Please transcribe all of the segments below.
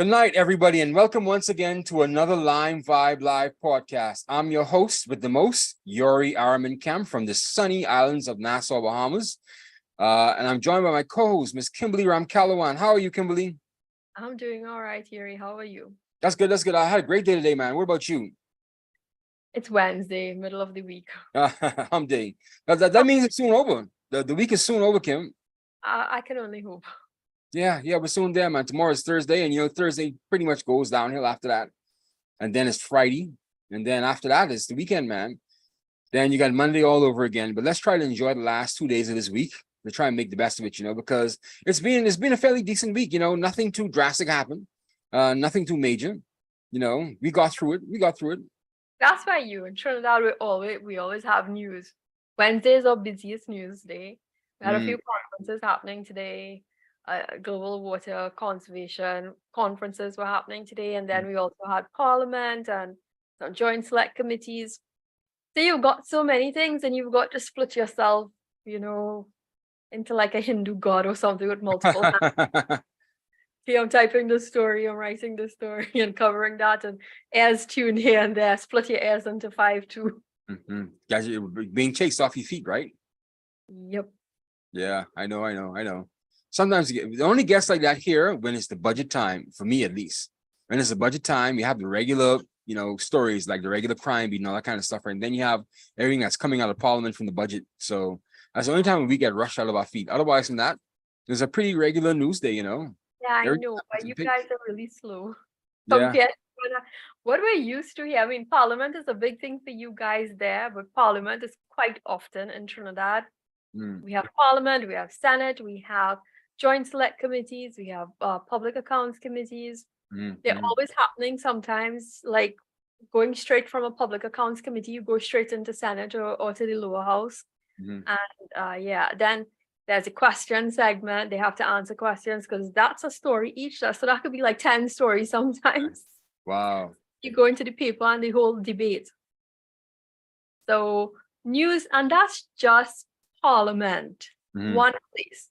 Good night, everybody, and welcome once again to another LimeVibe Live podcast. I'm your host with the most, Yuri Araman Kemp from the sunny islands of Nassau, Bahamas. And I'm joined by my co-host, Miss Kimberly Ramkalawan. How are you, Kimberly? I'm doing all right, Yuri. How are you? That's good. That's good. I had a great day today, man. What about you? It's Wednesday, middle of the week. Hump day. That means it's soon over. The week is soon over, Kim. I can only hope. Yeah, we're soon there, man. Tomorrow is Thursday, and Thursday pretty much goes downhill after that. And then it's Friday, and then after that it's the weekend, man. Then you got Monday all over again. But let's try to enjoy the last 2 days of this week. To try and make the best of it, because it's been a fairly decent week. Nothing too drastic happened, nothing too major. We got through it. That's why you in Trinidad we always have news. Wednesday is our busiest news day. We had a few conferences happening today. Global water conservation conferences were happening today, and then we also had Parliament and some joint select committees. So you've got so many things, and you've got to split yourself, into like a Hindu god or something with multiple hands. See, I'm typing the story, I'm writing the story and covering that, and airs tuned here and there. Split your airs into 5 too. Guys, you're being chased off your feet, right? Yep. Yeah, I know. Sometimes the only gets like that here when it's the budget time, for me at least. When it's the budget time, you have the regular, stories like the regular crime beat and all that kind of stuff, and then you have everything that's coming out of Parliament from the budget. So that's the only time when we get rushed out of our feet. Otherwise than that, there's a pretty regular news day, Yeah, I know, but you guys are really slow compared to what we're used to here. I mean, Parliament is a big thing for you guys there, but Parliament is quite often in Trinidad. We have Parliament, we have Senate, we have joint select committees, we have public accounts committees. They're always happening sometimes, like going straight from a public accounts committee, you go straight into Senate or to the lower house. And then there's a question segment. They have to answer questions because that's a story each. So that could be like 10 stories sometimes. Wow. You go into the paper and the whole debate. So news, and that's just Parliament, one place.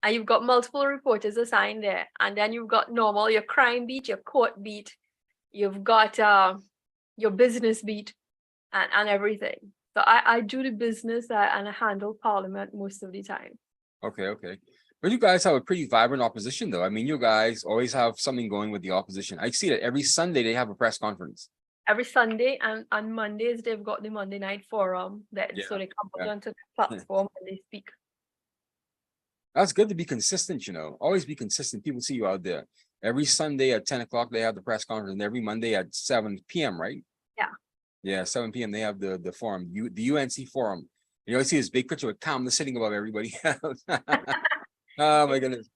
And you've got multiple reporters assigned there. And then you've got your crime beat, your court beat, you've got your business beat and everything. So I do the business and I handle Parliament most of the time. Okay. But you guys have a pretty vibrant opposition, though. I mean, you guys always have something going with the opposition. I see that every Sunday they have a press conference. Every Sunday, and on Mondays they've got the Monday night forum so they come out onto the platform and they speak. That's good to be consistent, always be consistent. People see you out there. Every Sunday at 10 o'clock, they have the press conference, and every Monday at 7 p.m., right? Yeah, 7 p.m. they have the forum, the UNC forum. You always see this big picture with Kamala sitting above everybody else. Oh my goodness.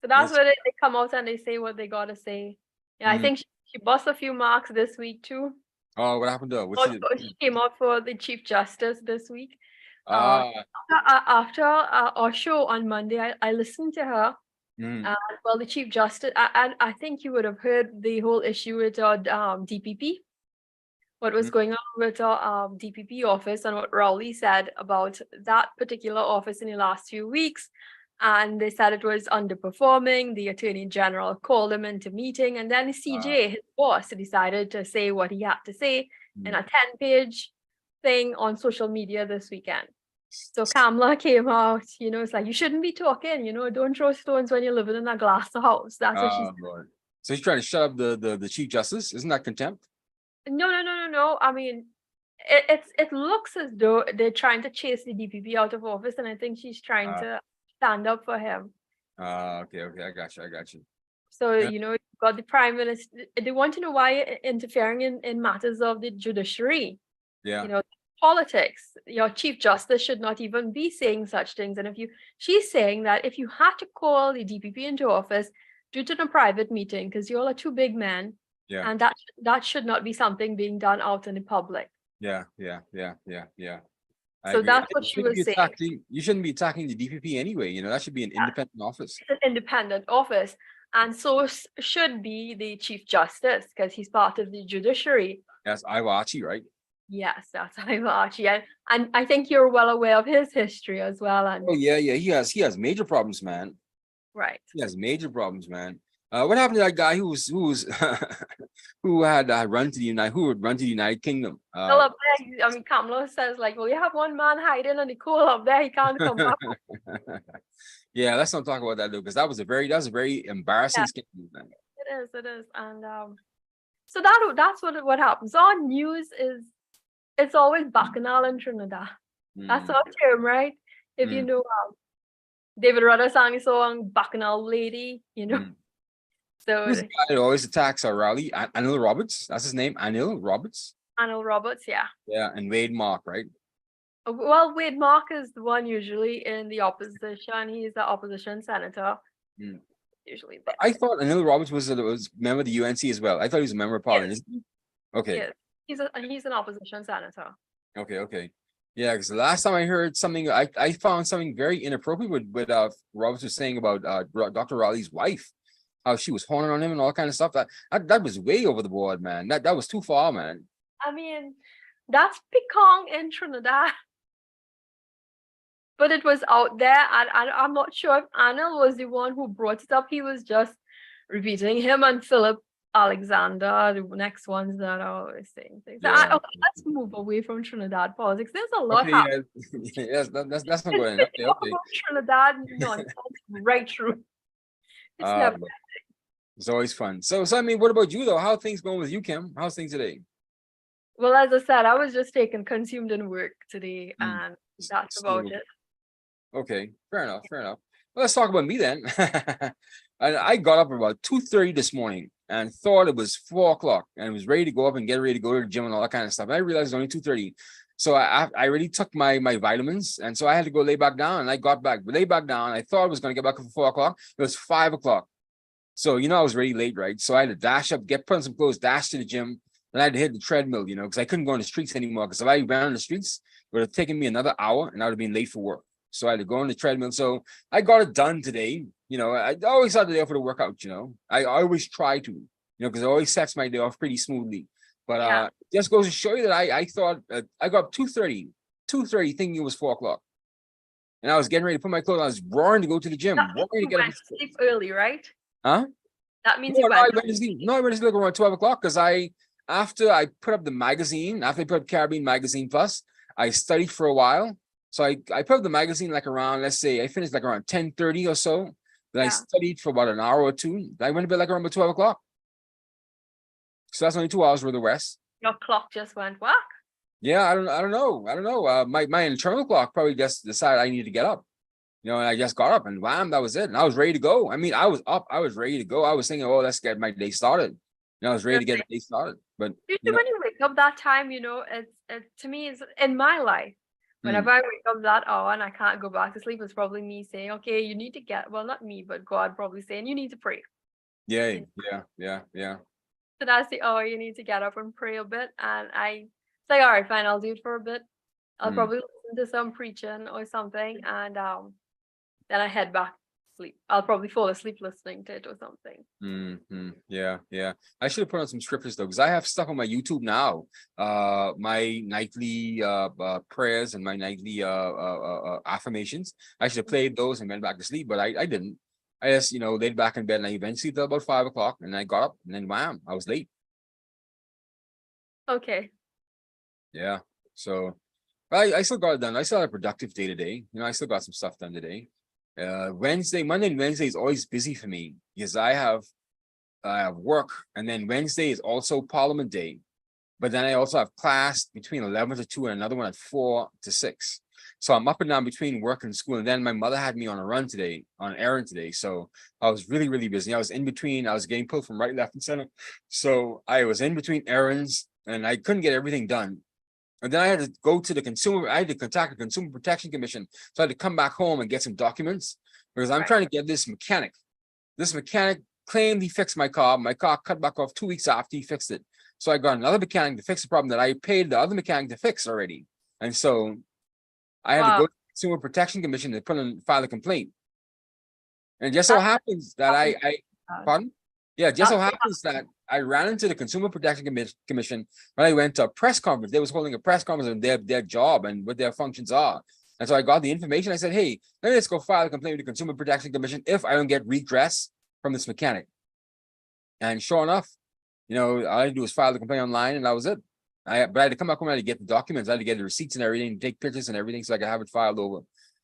So that's where they come out and they say what they gotta say. Yeah, I think she bust a few marks this week too. Oh, what happened to her? She came out for the Chief Justice this week. After our show on Monday, I listened to her. The Chief Justice, I think you would have heard the whole issue with DPP. What was going on with our DPP office and what Rowley said about that particular office in the last few weeks. And they said it was underperforming. The Attorney General called him into meeting, and then the CJ, his boss, decided to say what he had to say in a 10-page thing on social media this weekend. So Kamala came out, it's like, you shouldn't be talking, don't throw stones when you're living in a glass house. That's what she said. Lord. So he's trying to shut up the Chief Justice? Isn't that contempt? No. I mean, it looks as though they're trying to chase the DPP out of office, and I think she's trying to stand up for him. Okay, I got you. So, you've got the Prime Minister. They want to know why you're interfering in matters of the judiciary. Yeah. Politics. Your Chief Justice should not even be saying such things. And she's saying that if you had to call the DPP into office, do it in a private meeting because you all are two big men. Yeah. And that should not be something being done out in the public. Yeah. So that's what she was saying. You shouldn't be attacking the DPP anyway. That should be an independent office. It's an independent office. And so should be the Chief Justice because he's part of the judiciary. That's Iwachi, right? Yes, that's Iwachi. And I think you're well aware of his history as well. And he has major problems, man. Right. He has major problems, man. What happened to that guy who had who would run to the United Kingdom? Still up there. I mean, Kamala says like, well, you have one man hiding in the coal up there. He can't come back. Yeah, let's not talk about that though, because that was a very embarrassing scandal, man. It is, and so that's what happens. Our news is it's always Bacchanal in Trinidad. That's our term, right? If you know, David Rudder sang a song, Bacchanal Lady, you know. So who's the guy that always attacks our rally? Anil Roberts, that's his name, Anil Roberts. Anil Roberts, yeah. Yeah, and Wade Mark, right? Well, Wade Mark is the one usually in the opposition. He's the opposition senator. Usually there. I thought Anil Roberts was a member of the UNC as well. I thought he was a member of Parliament. Yes. Okay. Yes. He's an opposition senator. Okay. Yeah, because the last time I heard something, I found something very inappropriate with Roberts was saying about Dr. Raleigh's wife, how she was horning on him and all kind of stuff. That was way over the board, man. That was too far, man. I mean, that's Pekong in Trinidad. But it was out there, and I'm not sure if Anil was the one who brought it up. He was just repeating him and Philip Alexander, the next ones that are always saying things. Yeah. Okay, let's move away from Trinidad politics. There's a lot happening. Yes, that's not going. Okay. Trinidad nonsense right through. It's never. It's always fun. So I mean, what about you though? How are things going with you, Kim? How's things today? Well, as I said, I was just consumed in work today, and that's about it. Okay, fair enough. Well, let's talk about me then. I got up about 2:30 this morning and thought it was 4 o'clock and was ready to go up and get ready to go to the gym and all that kind of stuff. And I realized it was only 2:30. So I already took my vitamins, and so I had to go lay back down. And I got back, lay back down. I thought I was going to get back up for 4 o'clock. It was 5 o'clock. So, I was really late, right? So I had to dash up, put on some clothes, dash to the gym. And I had to hit the treadmill, because I couldn't go on the streets anymore. Because if I ran on the streets, it would have taken me another hour and I would have been late for work. So I had to go on the treadmill. So I got it done today. I always start the day off with a workout, I always try to, because it always sets my day off pretty smoothly. But just goes to show you that I thought I got up 2:30 thinking it was 4 o'clock. And I was getting ready to put my clothes on. I was roaring to go to the gym. You went to sleep early, right? Huh? That means you went. I went to sleep. No, I went to sleep around 12 o'clock because after I put up the magazine, after I put up Caribbean Magazine Plus, I studied for a while. So I put up the magazine like around, let's say, I finished like around 10:30 or so. Then I studied for about an hour or two. Then I went to bed like around 12 o'clock. So that's only 2 hours worth of rest. Your clock just went whack. Yeah, I don't know. My internal clock probably just decided I need to get up. And I just got up and wham, that was it. And I was ready to go. I mean, I was up, I was ready to go. I was thinking, oh, let's get my day started. I was ready to get the day started. But usually when you wake up that time, it's to me, it's in my life. Whenever I wake up that hour and I can't go back to sleep, it's probably me saying, okay, you need to well, not me, but God probably saying you need to pray. Yeah. So that's the hour you need to get up and pray a bit. And I say, all right, fine, I'll do it for a bit. I'll probably listen to some preaching or something, and then I head back to sleep. I'll probably fall asleep listening to it or something. Yeah. I should have put on some scriptures though, because I have stuff on my YouTube now. My nightly prayers and my nightly affirmations. I should have played those and went back to sleep, but I didn't. I just laid back in bed, and I eventually till about 5 o'clock, and I got up, and then wham, I was late. Okay. Yeah. So I still got it done. I still had a productive day today. I still got some stuff done today. Monday and Wednesday is always busy for me because I have work, and then Wednesday is also Parliament Day, but then I also have class between 11 to 2 and another one at 4 to 6. So I'm up and down between work and school. And then my mother had me on an errand today. So I was really, really busy. I was in between. I was getting pulled from right, left, and center. So I was in between errands and I couldn't get everything done. And then I had to go to I had to contact the Consumer Protection Commission. So I had to come back home and get some documents because I'm trying to get this mechanic. This mechanic claimed he fixed my car. My car cut back off 2 weeks after he fixed it. So I got another mechanic to fix the problem that I paid the other mechanic to fix already. And so I had to go to the Consumer Protection Commission to file a complaint. And just so happens that pardon? Yeah, just so happens that I ran into the Consumer Protection Commission when I went to a press conference. They was holding a press conference on their job and what their functions are. And so I got the information. I said, hey, let me just go file a complaint with the Consumer Protection Commission if I don't get redress from this mechanic. And sure enough, all I had to do was file the complaint online, and that was it. But I had to come back home, I had to get the documents, I had to get the receipts and everything, take pictures and everything, so I could have it filed over.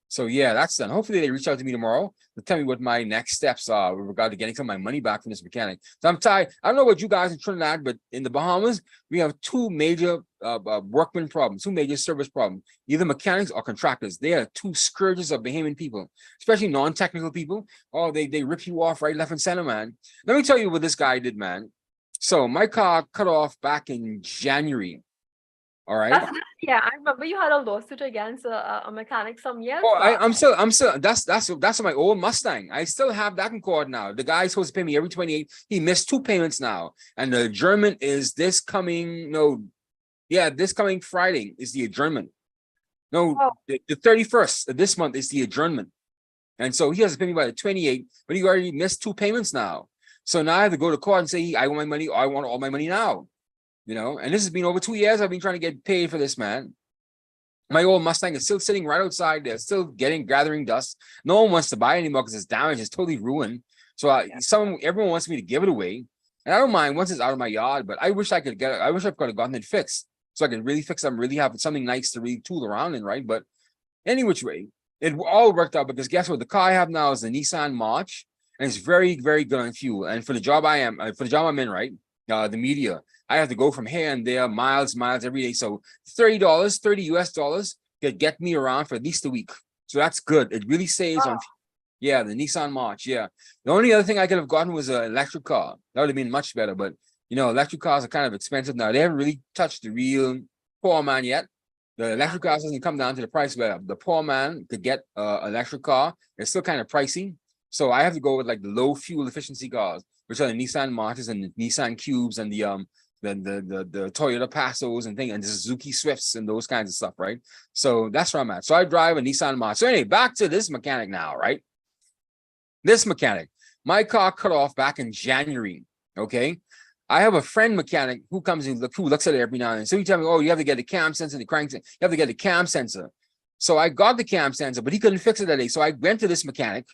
So yeah, that's done. Hopefully they reach out to me tomorrow to tell me what my next steps are with regard to getting some of my money back from this mechanic. So I'm tired. I don't know about you guys in Trinidad, but in the Bahamas, we have two major workman problems, two major service problems, either mechanics or contractors. They are two scourges of Bahamian people, especially non-technical people. Oh, they rip you off right, left, and center, man. Let me tell you what this guy did, man. So my car cut off back in January. All right. Yeah, I remember you had a lawsuit against a mechanic some years Oh, back. I'm still that's my old Mustang. I still have that in court now. The guy's supposed to pay me every 28. He missed 2 payments now. And the adjournment is this coming Friday is the adjournment. No, Oh. the 31st of this month is the adjournment. And so he has to pay me by the 28th, but he already missed 2 payments now. So now I have to go to court and say, I want my money, or I want all my money now. And this has been over 2 years. I've been trying to get paid for this, man. My old Mustang is still sitting right outside there, still gathering dust. No one wants to buy it anymore because it's damaged, it's totally ruined. So everyone wants me to give it away. And I don't mind once it's out of my yard, but I wish I could have gotten it fixed. So I can really fix them, really have something nice to really tool around in, right? But any which way, it all worked out because guess what? The car I have now is the Nissan March, and it's very, very good on fuel. And for the job I'm in, right? The media, I have to go from here and there, miles every day. So $30 US could get me around for at least a week. So that's good. It really saves on. Yeah, the Nissan March. Yeah. The only other thing I could have gotten was an electric car. That would have been much better. But electric cars are kind of expensive now. They haven't really touched the real poor man yet. The electric cars doesn't come down to the price where the poor man could get an electric car. It's still kind of pricey. So I have to go with like the low fuel efficiency cars, which are the Nissan Marches and the Nissan Cubes and the Toyota Passos and things, and the Suzuki Swifts and those kinds of stuff, right? So that's where I'm at. So I drive a Nissan March. So anyway, back to this mechanic now, right? This mechanic, my car cut off back in January. Okay. I have a friend mechanic who comes and who looks at it every now and then. So he tell me, oh, you have to get the cam sensor, the crank, you have to get the cam sensor. So I got the cam sensor, but he couldn't fix it that day. So I went to this mechanic.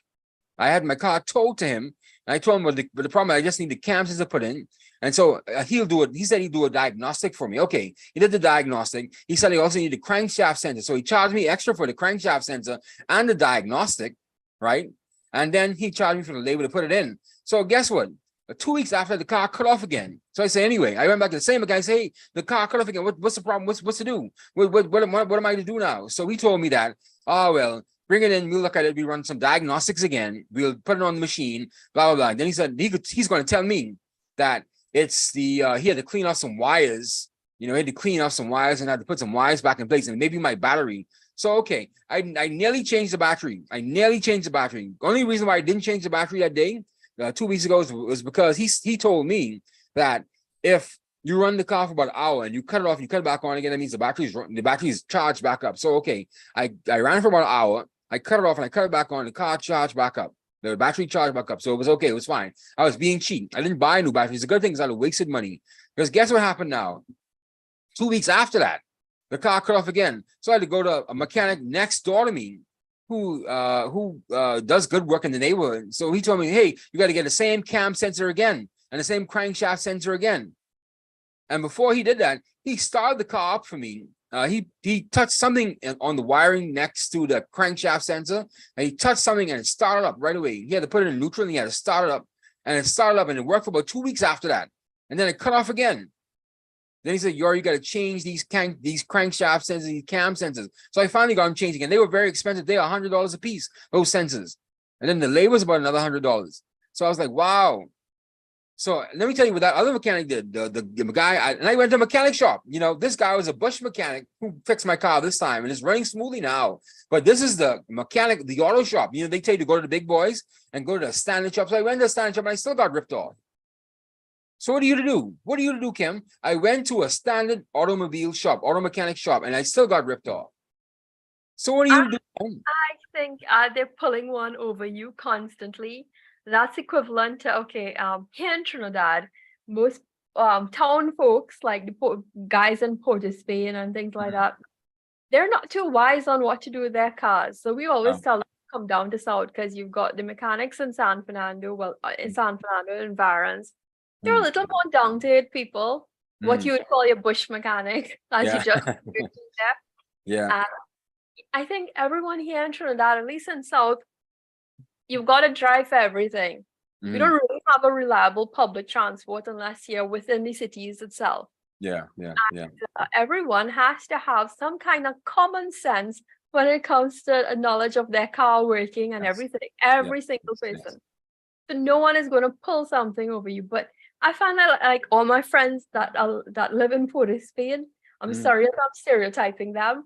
I had my car towed to him. And I told him, well, the problem, I just need the cam sensor put in. And so he'll do it. He said he'd do a diagnostic for me. Okay, he did the diagnostic. He said he also needed the crankshaft sensor. So he charged me extra for the crankshaft sensor and the diagnostic, right? And then he charged me for the labor to put it in. So guess what? 2 weeks after, the car cut off again. So I say, anyway, I went back to the same guy. I say, hey, the car cut off again. What's the problem? What's to do? What am I to do now? So he told me that, well, bring it in. We'll look at it. We run some diagnostics again. We'll put it on the machine, blah, blah, blah. Then he said he's going to tell me that it's he had to clean off some wires. He had to clean off some wires and had to put some wires back in place, and maybe my battery. So, okay, I nearly changed the battery. The only reason why I didn't change the battery that day, 2 weeks ago, was because he told me that if you run the car for about an hour and you cut it off and you cut it back on again, that means the battery's charged back up. So, okay, I ran for about an hour. I cut it off and I cut it back on. The car charged back up. The battery charged back up. So it was okay. It was fine. I was being cheap. I didn't buy a new battery. It's a good thing because I wasted money. Because guess what happened now? 2 weeks after that, the car cut off again. So I had to go to a mechanic next door to me who does good work in the neighborhood. So he told me, hey, you got to get the same cam sensor again and the same crankshaft sensor again. And before he did that, he started the car up for me. He touched something on the wiring next to the crankshaft sensor, and he touched something and it started up right away. He had to put it in neutral and he had to start it up, and it worked for about 2 weeks after that. And then it cut off again. Then he said, you got to change these crankshaft sensors, these cam sensors. So I finally got them changed again. They were very expensive. They were $100 a piece, those sensors. And then the labor was about another $100. So I was like, wow. So let me tell you what that other mechanic did. The guy, and I went to a mechanic shop. This guy was a Bush mechanic who fixed my car this time, and it's running smoothly now. But this is the mechanic, the auto shop. They tell you to go to the big boys and go to the standard shop. So I went to the standard shop and I still got ripped off. So what are you to do? What are you to do, Kim? I went to a standard auto mechanic shop, and I still got ripped off. So what are you to do? I think they're pulling one over you constantly. That's equivalent to, here in Trinidad, most town folks, like the guys in Port of Spain and things like that, they're not too wise on what to do with their cars. So we always tell them to come down to South because you've got the mechanics in San Fernando, in San Fernando and Varans. They're a Mm, little more down to earth people, what mm, you would call your bush mechanic, as you yeah. just mentioned Yeah. there. And I think everyone here in Trinidad, at least in South, you've got to drive for everything. We Mm, don't really have a reliable public transport unless you're within the cities itself. yeah. Yeah. Yeah. Everyone has to have some kind of common sense when it comes to a knowledge of their car working and Yes. everything. Yes. Every single Yes. Yes. person. So no one is going to pull something over you. But I find that like all my friends that live in Port of Spain, I'm Mm. sorry if I'm stereotyping them.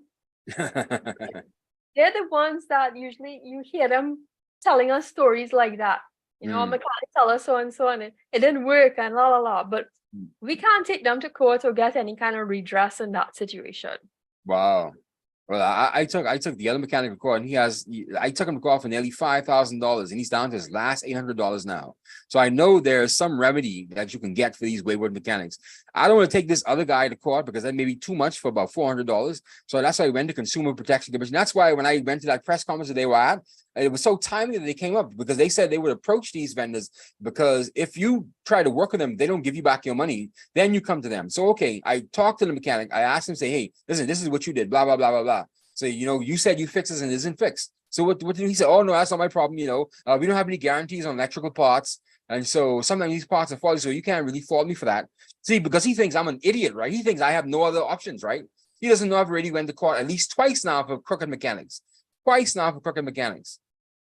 They're the ones that usually you hear them telling us stories like that. You know, a Mm, mechanic tell us so and so, and it didn't work, and la la la. But mm. we can't take them to court or get any kind of redress in that situation. Wow. Well, I took the other mechanic to court, and I took him to court for nearly $5,000, and he's down to his last $800 now. So I know there's some remedy that you can get for these wayward mechanics. I don't want to take this other guy to court because that may be too much for about $400. So that's why I went to Consumer Protection Commission. That's why when I went to that press conference that they were at, it was so timely that they came up because they said they would approach these vendors because if you try to work with them, they don't give you back your money. Then you come to them. So, okay, I talked to the mechanic. I asked him, say, hey, listen, this is what you did, blah, blah, blah, blah, blah. So, you said you fixed this and it isn't fixed. So what did he say? Oh, no, that's not my problem. We don't have any guarantees on electrical parts. And so sometimes these parts are faulty. So you can't really fault me for that. See, because he thinks I'm an idiot, right? He thinks I have no other options, right? He doesn't know I've already went to court at least twice now for crooked mechanics. Twice now for crooked mechanics.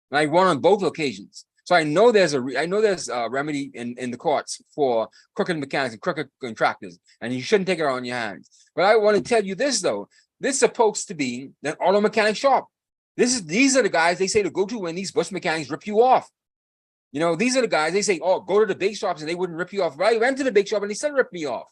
And I won on both occasions. So I know there's a remedy in the courts for crooked mechanics and crooked contractors, and you shouldn't take it on your hands. But I want to tell you this though: this is supposed to be an auto mechanic shop. These are the guys they say to go to when these bush mechanics rip you off. These are the guys they say, oh, go to the big shops and they wouldn't rip you off. But I went to the big shop and they still ripped me off.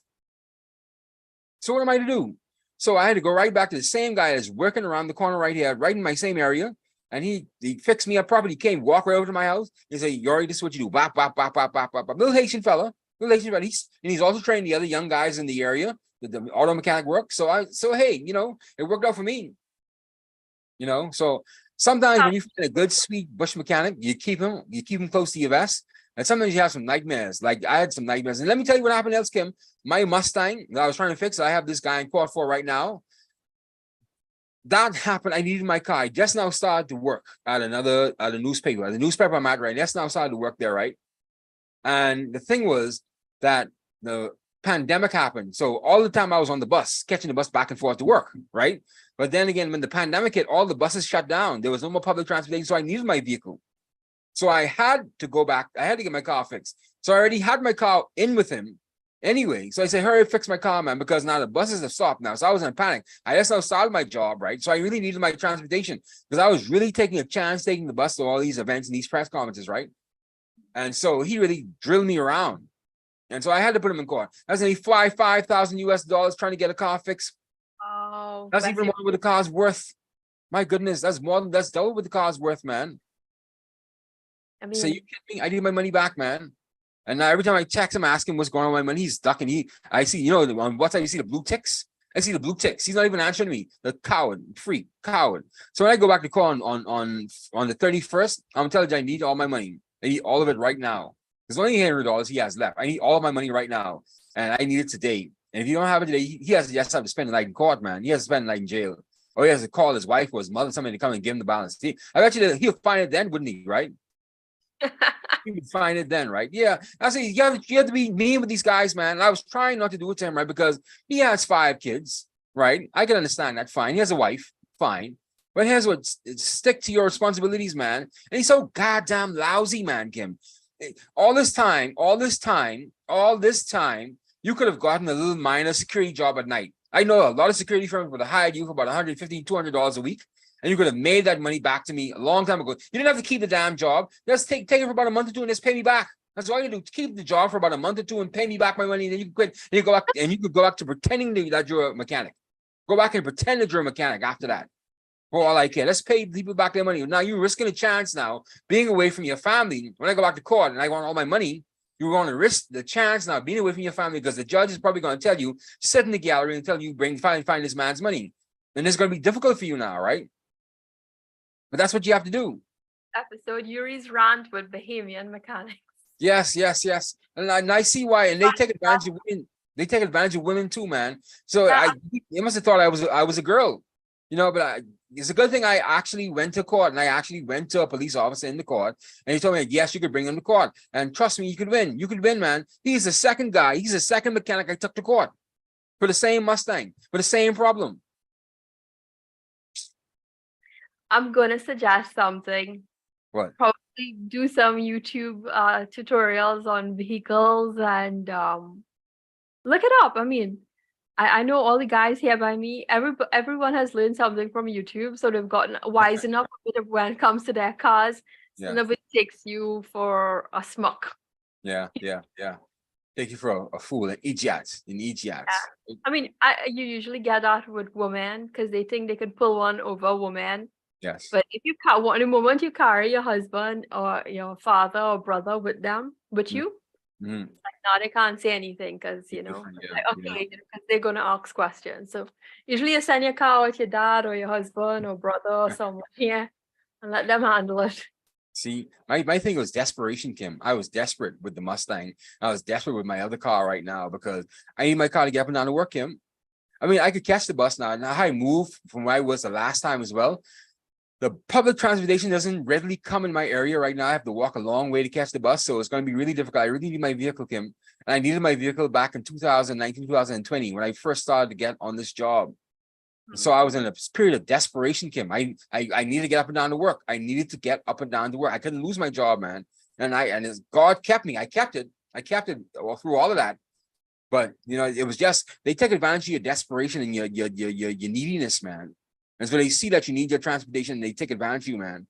So what am I to do? So I had to go right back to the same guy that's working around the corner right here, right in my same area. And he fixed me up properly. He came, walk right over to my house. He said, Yori, this is what you do. Bop, bop, bop, bop, bop, bop, bop. Little Haitian fella. He's also trained the other young guys in the area, the auto mechanic work. So hey, it worked out for me. So sometimes when you find a good, sweet bush mechanic, you keep him close to your vest. And sometimes you have some nightmares. Like I had some nightmares. And let me tell you what happened else, Kim. My Mustang that I was trying to fix, I have this guy in court for right now. That happened. I needed my car. I just now started to work at a newspaper. The newspaper I'm at right now, just now started to work there, right? And the thing was that the pandemic happened. So all the time I was on the bus, catching the bus back and forth to work, right? But then again, when the pandemic hit, all the buses shut down. There was no more public transportation, so I needed my vehicle. So I had to go back. I had to get my car fixed. So I already had my car in with him. Anyway, so I said, hurry, fix my car, man, because now the buses have stopped now. So I was in a panic. I just now started my job, right? So I really needed my transportation because I was really taking a chance taking the bus to all these events and these press conferences, right? And so he really drilled me around. And so I had to put him in court. That's only $5,000 trying to get a car fixed. Oh, That's even more what the car's worth. My goodness, that's double what the car's worth, man. So you kidding me? I need my money back, man. And now every time I text him, ask him what's going on with my money, he's ducking. I see, on WhatsApp, you see the blue ticks. I see the blue ticks. He's not even answering me. The coward, freak, coward. So when I go back to call on the 31st, I'm telling you, I need all my money. I need all of it right now. There's only $800 he has left. I need all of my money right now, and I need it today. And if you don't have it today, he has to spend the night in court, man. He has to spend the night in jail. Or he has to call his wife or his mother, somebody to come and give him the balance. I bet you that he'll find it then, wouldn't he? Right? You would find it then, right? Yeah. I say you have to be mean with these guys, man. And I was trying not to do it to him, right? Because he has 5 kids, right? I can understand that. Fine. He has a wife, fine. But here's what: stick to your responsibilities, man. And he's so goddamn lousy, man, Kim. All this time, you could have gotten a little minor security job at night. I know a lot of security firms would have hired you for about $150, $200 a week. And you could have made that money back to me a long time ago. You didn't have to keep the damn job. Just take it for about a month or two and just pay me back. That's all you do. Keep the job for about a month or two and pay me back my money. And then you can quit. And you could go back to pretending that you're a mechanic. Go back and pretend that you're a mechanic after that. For all I care. Let's pay people back their money. Now you're risking a chance now, being away from your family. When I go back to court and I want all my money, you're going to risk the chance now being away from your family because the judge is probably going to tell you, sit in the gallery and tell you, find this man's money. And it's going to be difficult for you now, right? But that's what you have to do. Episode Yuri's rant with Bahamian mechanics. Yes, yes, yes. And I see why. And they take advantage of women. They take advantage of women too, man. So Yeah, they must have thought I was a girl, but it's a good thing I actually went to court and I actually went to a police officer in the court and he told me, yes, you could bring him to court. And trust me, you could win. You could win, man. He's the second guy. He's the second mechanic I took to court for the same Mustang, for the same problem. I'm gonna suggest something. What? Probably do some YouTube tutorials on vehicles and look it up. I mean, I know all the guys here by me. Everyone has learned something from YouTube, so they've gotten wise enough a bit of when it comes to their cars. So Yeah. nobody takes you for a smuck. Yeah. Take you for a fool, an idiot, I mean, you usually get that with women because they think they could pull one over a woman. Yes. But if you can't, the moment you carry your husband or your father or brother with you, Mm-hmm. like now they can't say anything because because they're gonna ask questions. So usually you send your car with your dad or your husband or brother or someone here and let them handle it. See, my thing was desperation, Kim. I was desperate with the Mustang. I was desperate with my other car right now because I need my car to get up and down to work, Kim. I mean, I could catch the bus now. Now I moved from where I was the last time as well. The public transportation doesn't readily come in my area right now. I have to walk a long way to catch the bus, so it's going to be really difficult. I really need my vehicle, Kim. And I needed my vehicle back in 2019, 2020 when I first started to get on this job. So I was in a period of desperation, Kim. I needed to get up and down to work. I needed to get up and down to work. I couldn't lose my job, man. And God kept me. I kept it all through all of that. But it was just they take advantage of your desperation and your neediness, man. And so they see that you need your transportation, and they take advantage of you, man.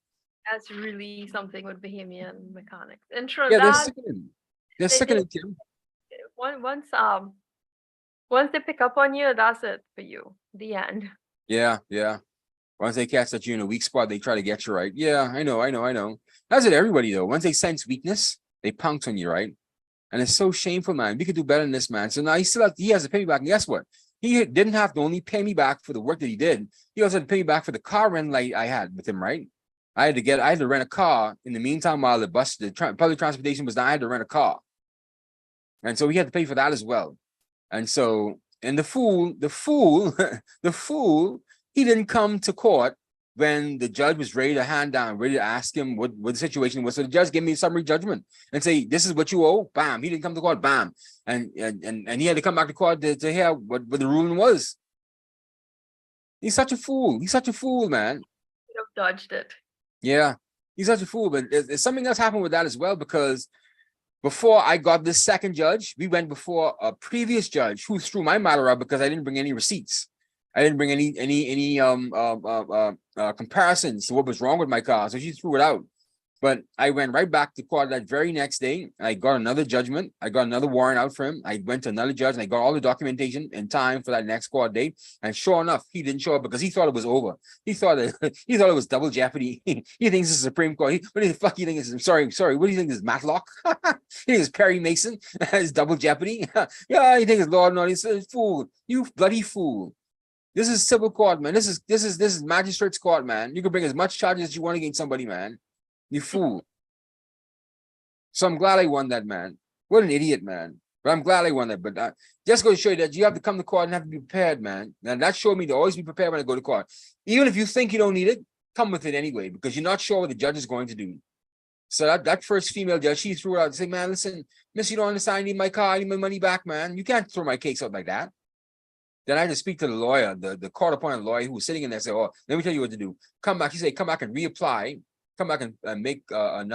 That's really something with Bahamian mechanics. And Yeah, they're Trinidad, sickening. They're sickening, Kim. once they pick up on you, that's it for you. The end. Yeah. Once they catch that you're in a weak spot, they try to get you right. Yeah, I know. That's it, everybody though. Once they sense weakness, they pounce on you, right? And it's so shameful, man. We could do better than this, man. So now he has to pay me back. And guess what? He didn't have to only pay me back for the work that he did. He also had to pay me back for the car rental I had with him, right? I had to rent a car in the meantime while the public transportation was down. I had to rent a car. And so he had to pay for that as well. And so, and the fool, the fool, he didn't come to court when the judge was ready to hand down, ready to ask him what the situation was. So the judge gave me a summary judgment and say, this is what you owe. Bam. He didn't come to court. Bam. And he had to come back to court to hear what the ruling was. He's such a fool. He's such a fool, man. You have dodged it. Yeah. He's such a fool. But there's something else happened with that as well, because before I got this second judge, we went before a previous judge who threw my matter out because I didn't bring any receipts. I didn't bring any comparisons to what was wrong with my car, so she threw it out. But I went right back to court that very next day. I got another judgment. I got another warrant out for him. I went to another judge and I got all the documentation in time for that next court date. And sure enough, he didn't show up because he thought it was over. He thought it was double jeopardy. He thinks it's the Supreme Court. What do you fuck you think is? Sorry. What do you think is Matlock? He thinks it's Perry Mason. It's double jeopardy. Yeah, he thinks it's Lord. No, he's a fool. You bloody fool. This is civil court, man. This is magistrate's court, man. You can bring as much charges as you want against somebody, man. You fool. So I'm glad I won that, man. What an idiot, man. But I'm glad I won that. But just going to show you that you have to come to court and have to be prepared, man. And that showed me to always be prepared when I go to court. Even if you think you don't need it, come with it anyway, because you're not sure what the judge is going to do. So that first female judge, she threw it out and said, man, listen, miss, you don't understand. I need my car. I need my money back, man. You can't throw my case out like that. Then I had to speak to the lawyer, the court-appointed lawyer who was sitting in there and say, oh, let me tell you what to do. Come back. He said, come back and reapply. Come back and make come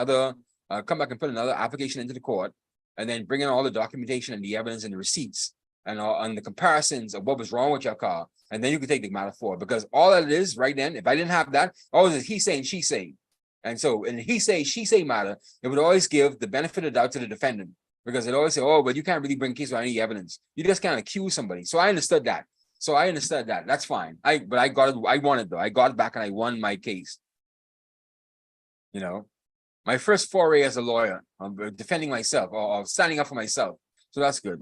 back and put another application into the court, and then bring in all the documentation and the evidence and the receipts and the comparisons of what was wrong with your car. And then you can take the matter forward, because all that it is right then, if I didn't have that, always is he saying, she saying. And so in he say, she say matter, it would always give the benefit of doubt to the defendant, because it always say, oh, but you can't really bring a case without any evidence. You just can't accuse somebody. So I understood that. That's fine. But I got it. I won it though. I got it back and I won my case. My first foray as a lawyer, defending myself or standing up for myself. So that's good.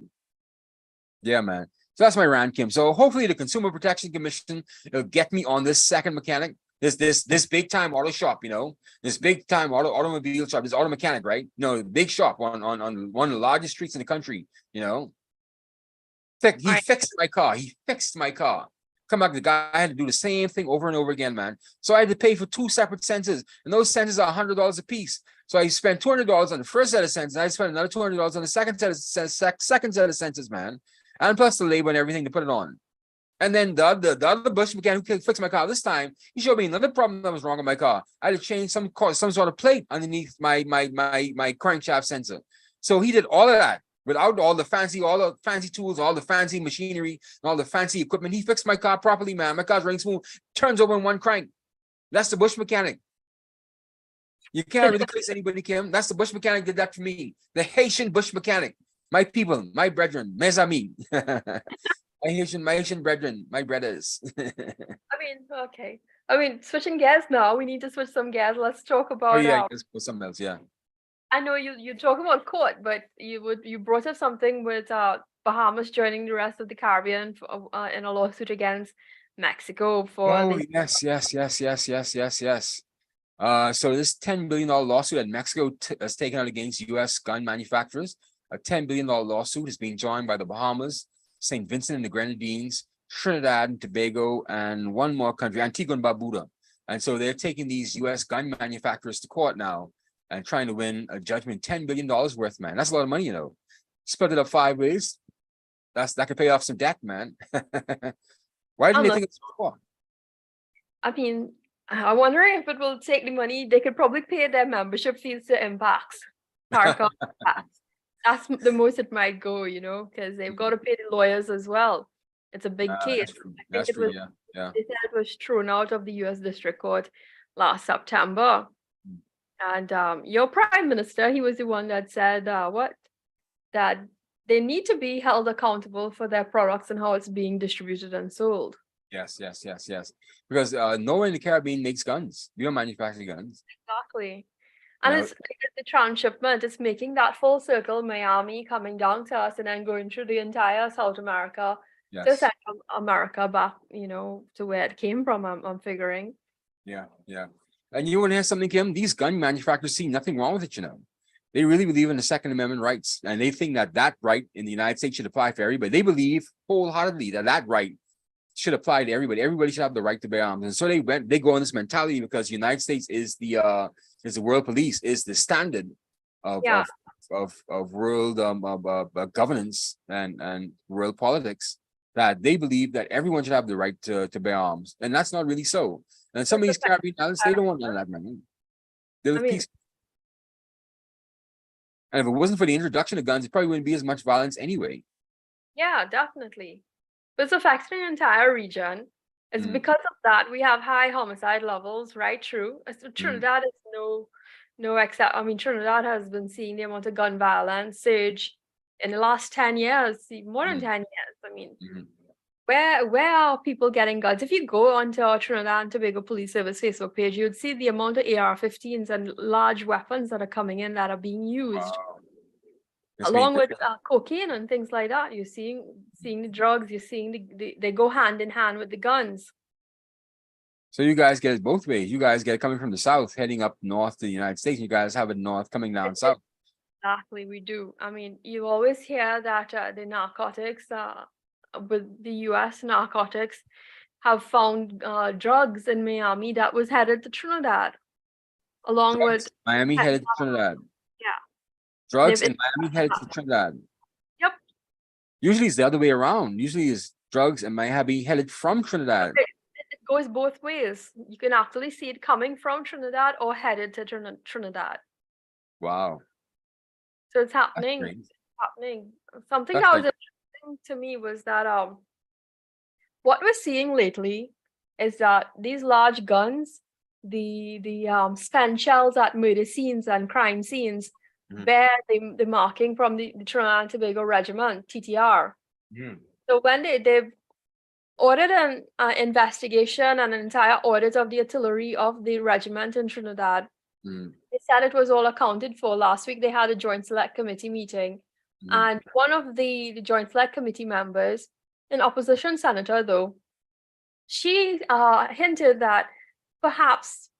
Yeah, man. So that's my rant, Kim. So hopefully the Consumer Protection Commission will get me on this second mechanic. this big time auto shop, this big time automobile shop, this auto mechanic, right? No, big shop on one of the largest streets in the country, He Right. fixed my car. He fixed my car. Come back, the guy had to do the same thing over and over again, man. So I had to pay for 2 separate sensors, and those sensors are $100 a piece. So I spent $200 on the first set of sensors, and I spent another $200 on the second set of sensors, man, and plus the labor and everything to put it on. And then the other bush mechanic who fixed my car this time, he showed me another problem that was wrong with my car. I had to change some sort of plate underneath my crankshaft sensor. So he did all of that without all the fancy tools, all the fancy machinery, and all the fancy equipment. He fixed my car properly, man. My car's running smooth, turns over in one crank. That's the bush mechanic. You can't really place anybody, Kim. That's the bush mechanic did that for me. The Haitian bush mechanic. My people, my brethren, mes amis. My Haitian brethren, my brothers. Okay. Switching gears now. We need to switch some gears. Let's talk about. Oh yeah, yes, for something else. Yeah. I know you talk about court, but you brought up something with Bahamas joining the rest of the Caribbean in a lawsuit against Mexico for. Oh yes. So this $10 billion lawsuit that Mexico has taken out against U.S. gun manufacturers, a $10 billion lawsuit is being joined by the Bahamas, St. Vincent and the Grenadines, Trinidad and Tobago, and one more country, Antigua and Barbuda. And so they're taking these U.S. gun manufacturers to court now and trying to win a judgment, $10 billion worth, man. That's a lot of money, Split it up 5 ways. That could pay off some debt, man. Why didn't they think it's for? I'm wondering if it will take the money. They could probably pay their membership fees to Impacts. That's the most it might go, because they've got to pay the lawyers as well. It's a big case. That's true. Yeah. They said it was thrown out of the U.S. District Court last September. And your prime minister, he was the one that said that they need to be held accountable for their products and how it's being distributed and sold. Yes. Because nowhere in the Caribbean makes guns. We don't manufacture guns. Exactly. And it's the transshipment. It's making that full circle, Miami coming down to us and then going through the entire South America to Central America back, to where it came from, I'm figuring. Yeah. And you want to hear something, Kim? These gun manufacturers see nothing wrong with it, They really believe in the Second Amendment rights, and they think that right in the United States should apply for everybody. They believe wholeheartedly that right should apply to everybody. Everybody should have the right to bear arms. And so they go on this mentality because the United States is the world police, is the standard of world governance and world politics, that they believe that everyone should have the right to bear arms. And that's not really so. And some of these Caribbean islands, they don't want none of that, man. They're peaceful. And if it wasn't for the introduction of guns, it probably wouldn't be as much violence anyway. Yeah, definitely. But it's affecting the entire region. It's because of that we have high homicide levels right through. So Trinidad is no except. Trinidad has been seeing the amount of gun violence surge in the last 10 years, more than 10 years. Where are people getting guns? If you go onto our Trinidad and Tobago Police Service Facebook page, you'd see the amount of AR-15s and large weapons that are coming in that are being used. Along with cocaine and things like that. You're seeing the drugs, you're seeing they go hand in hand with the guns. So you guys get it both ways. You guys get it coming from the south, heading up north to the United States. You guys have it north coming down south. Exactly, we do. You always hear that the narcotics, with the U.S. narcotics, have found drugs in Miami that was headed to Trinidad. Miami headed to Trinidad. Yeah. Drugs in Miami headed to Trinidad. Yep. Usually it's the other way around. Usually it's drugs in Miami headed from Trinidad. It goes both ways. You can actually see it coming from Trinidad or headed to Trinidad. Wow. So it's happening. It's happening. Something that was interesting to me was that what we're seeing lately is that these large guns, the spent shells at murder scenes and crime scenes, bear the marking from the Trinidad and Tobago Regiment, TTR. So when they've ordered an investigation and an entire audit of the artillery of the regiment in Trinidad, they said it was all accounted for. Last week they had a joint select committee meeting, and one of the joint select committee members, an opposition senator though, she hinted that perhaps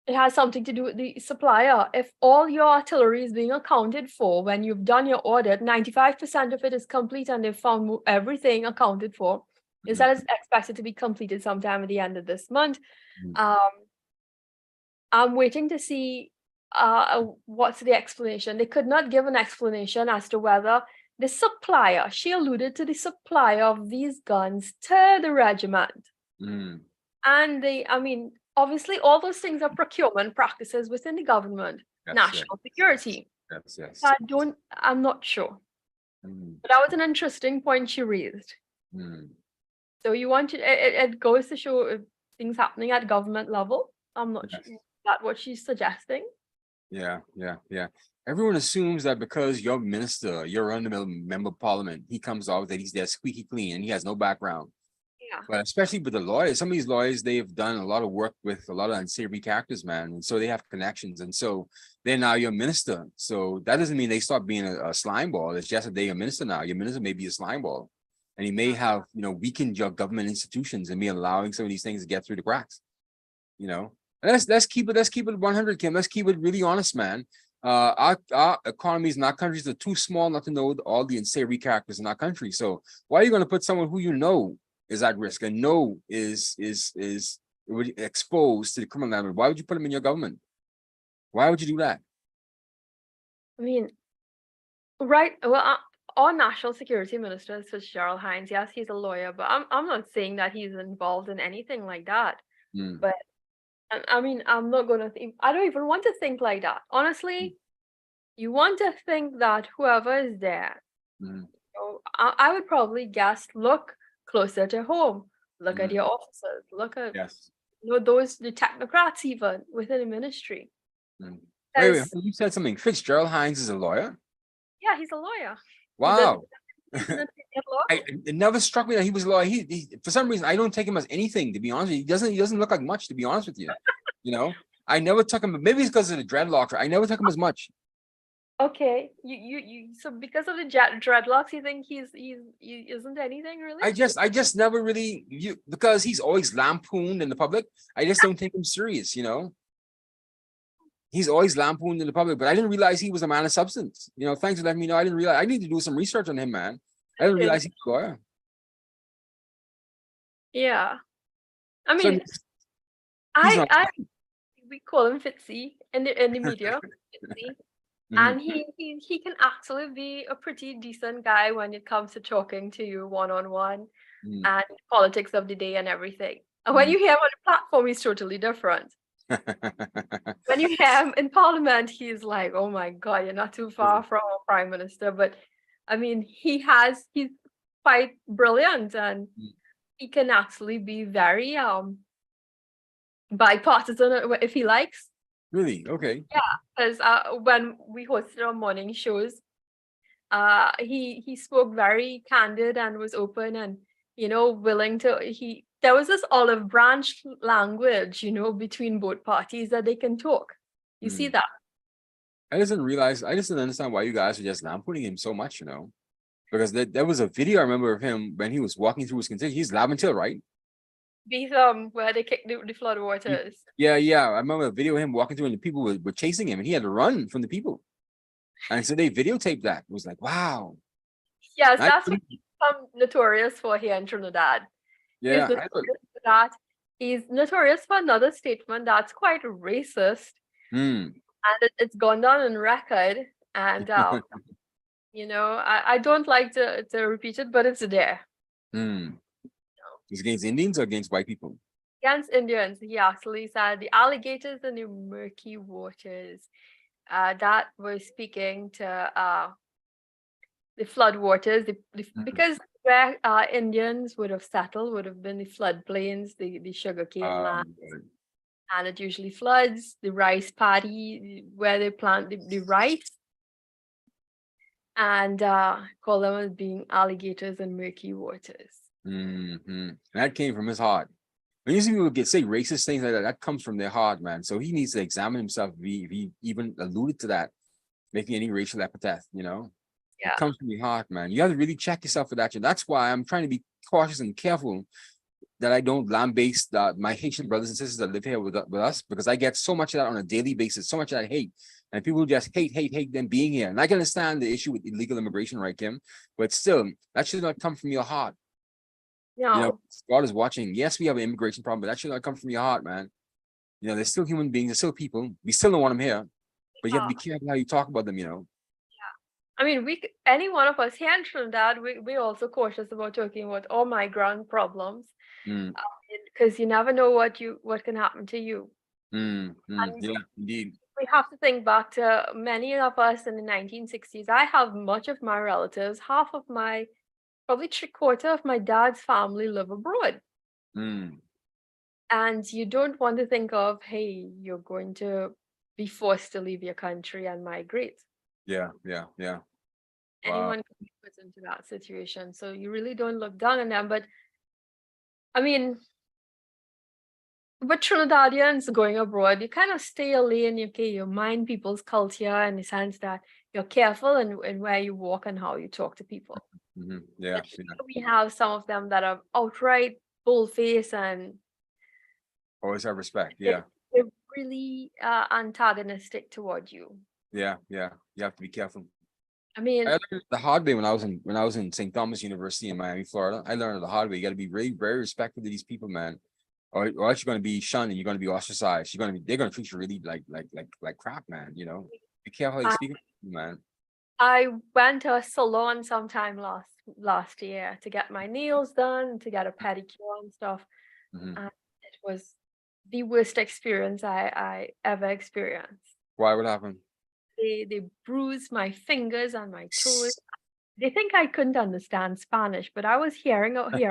it has something to do with the supplier. If all your artillery is being accounted for when you've done your audit, 95% of it is complete and they've found everything accounted for. Instead, it's expected to be completed sometime at the end of this month. I'm waiting to see what's the explanation. They could not give an explanation as to whether the supplier, she alluded to the supplier of these guns to the regiment. And obviously all those things are procurement practices within the government, national security. Yes. I'm not sure. But that was an interesting point she raised. So you want to, it goes to show things happening at government level. I'm not sure. Is that what she's suggesting? Yeah. Everyone assumes that because you're minister, you're run-of-the-mill member of parliament, he comes off that he's there squeaky clean and he has no background. Yeah. But especially with the lawyers, some of these lawyers, they've done a lot of work with a lot of unsavory characters, man. And so they have connections. And so they're now your minister. So that doesn't mean they stop being a slime ball. It's just that they're a minister now. Your minister may be a slime ball. And he may have, weakened your government institutions and be allowing some of these things to get through the cracks. And let's keep it 100, Kim. Let's keep it really honest, man. Our economies in our countries are too small not to know all the unsavory characters in our country. So why are you going to put someone who is at risk and is exposed to the criminal element? Why would you put him in your government? Why would you do that? Right. Well, our national security minister is Fitzgerald Hines. Yes, he's a lawyer, but I'm not saying that he's involved in anything like that. But I'm not gonna think. I don't even want to think like that. Honestly, you want to think that whoever is there, I would probably guess, look closer to home. Look at your officers. Look at the technocrats even within the ministry. Wait, you said something. Fitzgerald Hines is a lawyer? Yeah, he's a lawyer. Wow. It never struck me that he was a lawyer. He for some reason I don't take him as anything, to be honest with you. He doesn't look like much, to be honest with you. I never took him, maybe it's because of the dreadlocks. I never took him as much. Okay, you so because of the dreadlocks, you think he isn't anything really? I just never really because he's always lampooned in the public. I just don't take him serious, He's always lampooned in the public, but I didn't realize he was a man of substance. Thanks for letting me know. I didn't realize. I need to do some research on him, man. I didn't realize he was a lawyer. Yeah, we call him Fitzy in the media, Fitzy. And he can actually be a pretty decent guy when it comes to talking to you one-on-one and politics of the day and everything. And when you hear him on the platform, he's totally different. When you hear him in parliament, he's like, oh my God, you're not too far from a prime minister. But he's quite brilliant and he can actually be very bipartisan if he likes. Really? Okay. Yeah, because when we hosted our morning shows, he spoke very candid and was open and willing to. There was this olive branch language, between both parties that they can talk. You see that? I just didn't understand why you guys were just lampooning him so much, because there was a video I remember of him when he was walking through his constituency. He's Laventille, right? These where they kicked the flood waters. Yeah. I remember a video of him walking through and the people were chasing him and he had to run from the people. And so they videotaped that. It was like, wow. Yes, that's what he's notorious for here in Trinidad. Yeah. He's notorious for another statement that's quite racist. And it's gone down on record. And I don't like to repeat it, but it's there. It's against Indians or against white people? Against Indians. He actually said the alligators in the murky waters. That was speaking to the flood waters. Because where Indians would have settled would have been the floodplains, the sugarcane land. And it usually floods, the rice paddy, where they plant the rice. And call them as being alligators in murky waters. That came from his heart. When you see people say racist things like that comes from their heart, man. So he needs to examine himself if he even alluded to that, making any racial epithet, Yeah. It comes from your heart, man. You have to really check yourself for that. That's why I'm trying to be cautious and careful that I don't lambaste my Haitian brothers and sisters that live here with us, because I get so much of that on a daily basis, so much of that hate. And people just hate them being here. And I can understand the issue with illegal immigration, right, Kim? But still, that should not come from your heart. You know, No, God is watching. Yes, we have an immigration problem, but that should not come from your heart, man. You know, they're still human beings, they're still people. We still don't want them here, but you have to be careful how you talk about them, you know. I mean, any one of us here in Trinidad, we're also cautious about talking about all migrant problems, Mm, because you never know what can happen to you. And yeah, indeed. we have to think back to many of us in the 1960s. I have much of my relatives, half of my, probably three-quarter of my dad's family live abroad. Mm, And you don't want to think of, hey, you're going to be forced to leave your country and migrate. yeah. Wow. Anyone can be put into that situation. So you really don't look down on them. But I mean, but Trinidadians going abroad, you kind of stay away and you mind people's culture in the sense that you're careful in where you walk and how you talk to people. Yeah. But here we have some of them that are outright bullface and Always have respect. they- Yeah. they're really antagonistic toward you. Yeah. You have to be careful. I mean, I learned the hard way when I was in St. Thomas University in Miami, Florida. I learned the hard way. You got to be very, very respectful to these people, man. Or else you're going to be shunned and you're going to be ostracized. They're going to treat you really like crap, man. You know, be careful how you I, speak, man. I went to a salon sometime last year to get my nails done, to get a pedicure and stuff. Mhm. And it was the worst experience I ever experienced. Why? What happened? They bruised my fingers and my toes. They think I couldn't understand Spanish, but I was hearing okay,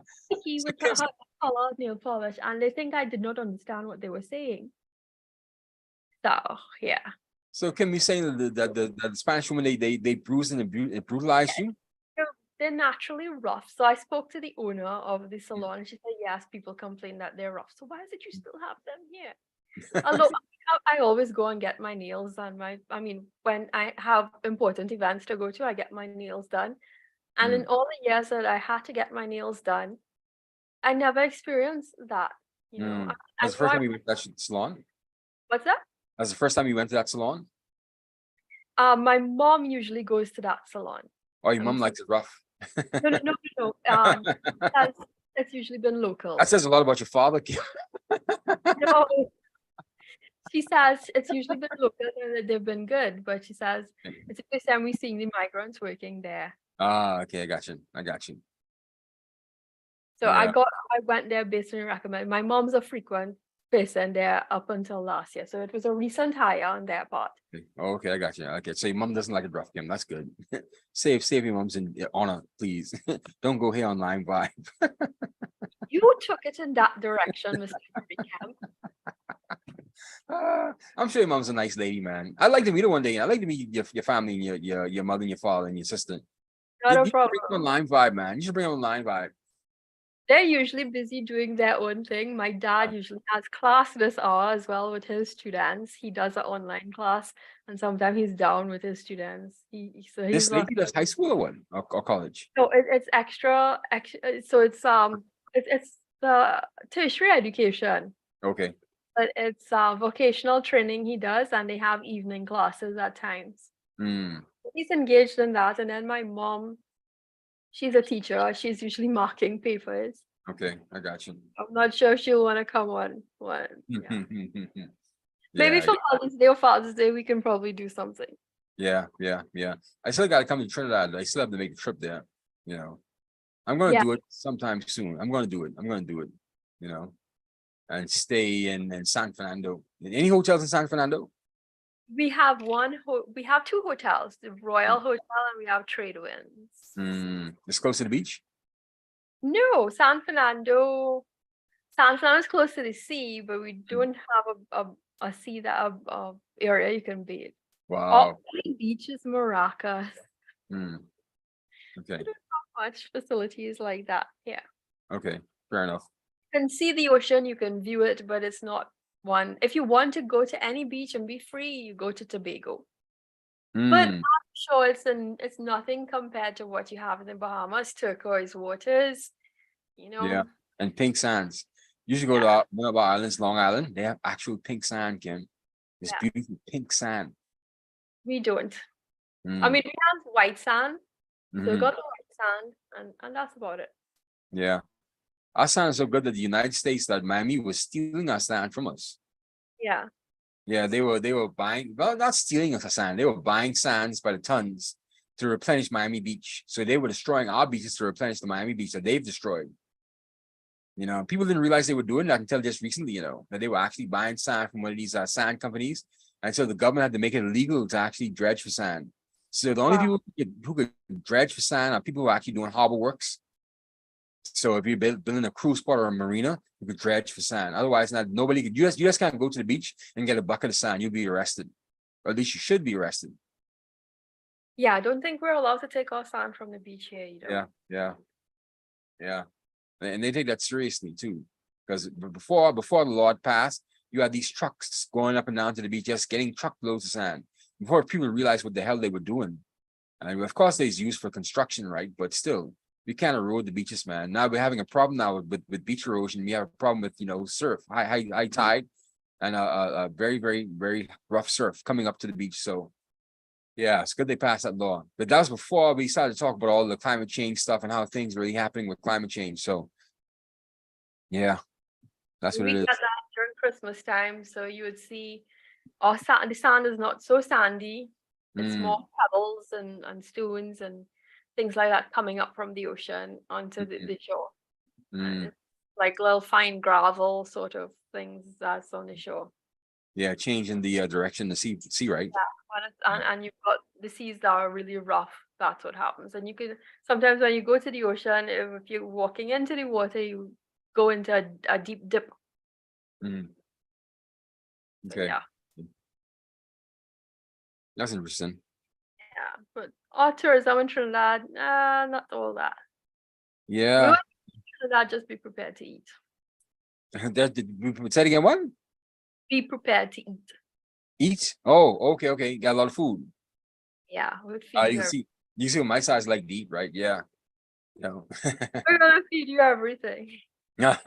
sticky So, with the color nail polish, and they think I did not understand what they were saying. So yeah. so can we say that the Spanish woman they bruised and brutalized you? They're naturally rough. So I spoke to the owner of the salon and she said, yes, people complain that they're rough. So why is it you still have them here? Although I always go and get my nails done. I mean, when I have important events to go to, I get my nails done. And in Mm, all the years that I had to get my nails done, I never experienced that. mm. I That's the know first time you went to that salon. what's that? That's the first time you went to that salon. My mom usually goes to that salon. Oh, your mom likes it rough. No. That's, that's usually been That local. says a lot about your father. No, she says it's usually been local and they've been good, but she says it's the first time we've seen the migrants working there. Ah, okay, I got you. So Yeah. I went there based on a recommend. My mom's a frequent person there up until last year, so it was a recent hire on their part. Okay, I got you. Okay, so your mom doesn't like a rough game. That's good. Save your mom's in honor, please. Don't go here on LimeVibe. You took it in that direction, Mr. Camp. I'm sure your mom's a nice lady, man. I'd like to meet her one day. I'd like to meet your family and your mother and your father and your sister. Not a You problem. bring them on LimeVibe, man. You should bring them on LimeVibe. They're usually busy doing their own thing. My dad usually has class this hour as well with his students. He does an online class, and sometimes he's down with his students. So he's This lady does high school or what? Or college? no, it's extra. So it's the tertiary education, Okay. but it's vocational training he does, and they have evening classes at times. Mm, He's engaged in that, and then my mom, she's a teacher. She's usually marking papers. okay, I got you. I'm not sure if she'll want to come on one. Yeah. Maybe Yeah, for Mother's Day or Father's Day, we can probably do something. yeah. I still gotta come to Trinidad. I still have to make a trip there. You know, I'm gonna Yeah, do it sometime soon. I'm gonna do it. You know, and stay in San Fernando. Any hotels in San Fernando? we have we have two hotels, the Royal Hotel and we have Trade Winds. It's close to the beach. No, San Fernando is close to the sea, but we don't have a sea that a area you can bathe. Wow. The beach is Maracas. Okay. We don't have much facilities like that. Yeah. Okay. Fair enough. You can see the ocean, you can view it, but it's not one. If you want to go to any beach and be free, you go to Tobago. But Mm, I'm sure it's nothing compared to what you have in the Bahamas, turquoise waters, you yeah. know. And pink sands. You should go to Yeah, one of our islands, Long Island. They have actual pink sand, Kim. It's yeah. beautiful pink sand. We don't. I Mm, mean, we have white sand, so we hmm. got the white sand, and that's about it. Yeah. Our sand is so good that the United States, that Miami was stealing our sand from us. Yeah. Yeah, they were buying, well, not stealing us sand. They were buying sands by the tons to replenish Miami Beach. So they were destroying our beaches to replenish the Miami Beach that they've destroyed. People didn't realize they were doing that until just recently, that they were actually buying sand from one of these sand companies. And so the government had to make it illegal to actually dredge for sand. So the only Wow. people who could dredge for sand are people who are actually doing harbor works. So if you're building a cruise port or a marina, you could dredge for sand. Otherwise, not nobody could. You just can't go to the beach and get a bucket of sand. You'll be arrested, or at least you should be arrested. Yeah, I don't think we're allowed to take our sand from the beach here either. Yeah, yeah, yeah. And they take that seriously too, because before the law had passed, you had these trucks going up and down to the beach, just getting truckloads of sand before people realized what the hell they were doing. And of course, they's used for construction, right? But still, we can't erode the beaches, man. Now we're having a problem now with beach erosion. We have a problem with surf, high tide, and a very very very rough surf coming up to the beach. So yeah, it's good they passed that law. But that was before we started to talk about all the climate change stuff and how things really happening with climate change. So yeah, that's what We it get is. that during Christmas time, so you would see our sand. The sand is not so sandy. It's more Mm, pebbles and stones and things like that coming up from the ocean onto mm, the shore. And mm. it's like little fine gravel sort of things that's on the shore. Yeah, changing the direction the sea, right? When it's, Yeah. and you've got the seas that are really rough, that's what happens. And you can sometimes when you go to the ocean, if you're walking into the water, you go into a deep dip. Mm, So okay, yeah, that's interesting. yeah. But our tourism in Trinidad, not all that. You Yeah. want Trinidad, just be prepared to eat. Say it again. What? Be prepared to eat. Eat? Oh, okay. Got a lot of food. Yeah, we'll feed You you. can see, what my size like deep, right? Yeah. No. We're gonna feed you everything. From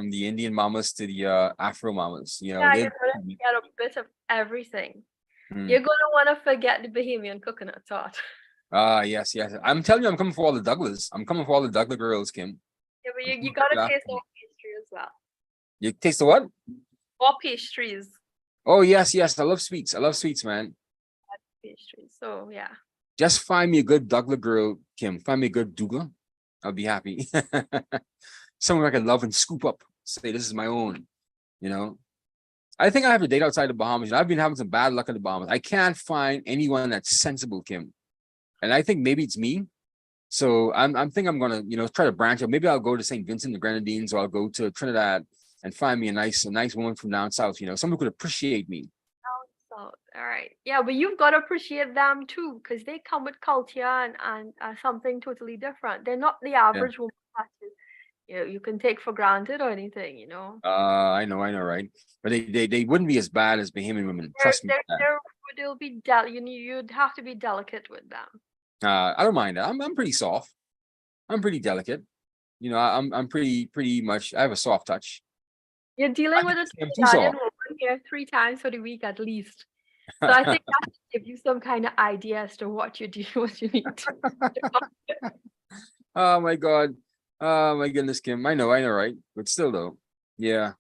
the Indian mamas to the Afro mamas, Yeah, they. you're gonna get a bit of everything. Mm. You're gonna want to forget the Bahamian coconut tart. Yes. I'm telling you, I'm coming for all the Douglas. I'm coming for all the Douglas girls, Kim. Yeah, but I'm you coming gotta for that. taste all pastry as well. You taste the what? All pastries. Oh, yes. I love sweets. I love sweets, man. Pastries. So yeah. Just find me a good Douglas girl, Kim. Find me a good Douglas. I'll be happy. Someone I can love and scoop up. Say, this is my own, you know. I think I have a date outside the Bahamas. I've been having some bad luck in the Bahamas. I can't find anyone that's sensible, Kim. And I think maybe it's me. So I'm thinking I'm gonna, try to branch out. Maybe I'll go to St. Vincent and the Grenadines, or I'll go to Trinidad and find me a nice woman from down south, someone who could appreciate me. So all right. Yeah, but you've got to appreciate them too, because they come with culture and something totally different. They're not the Yeah. average woman that you can take for granted or anything. I know, right? But they wouldn't be as bad as Bahamian women. They're Trust me. they're, they're they'll be you'd have to be delicate with them. I don't mind that. I'm pretty soft. I'm pretty delicate. I'm pretty much. I have a soft touch. You're I dealing with think a I'm too Trinidadian soft. woman here 3 times for the week at least. So I think that should give you some kind of idea as to what you do, what you need to. Oh my God. Oh my goodness, Kim. I know, right? But still though. Yeah.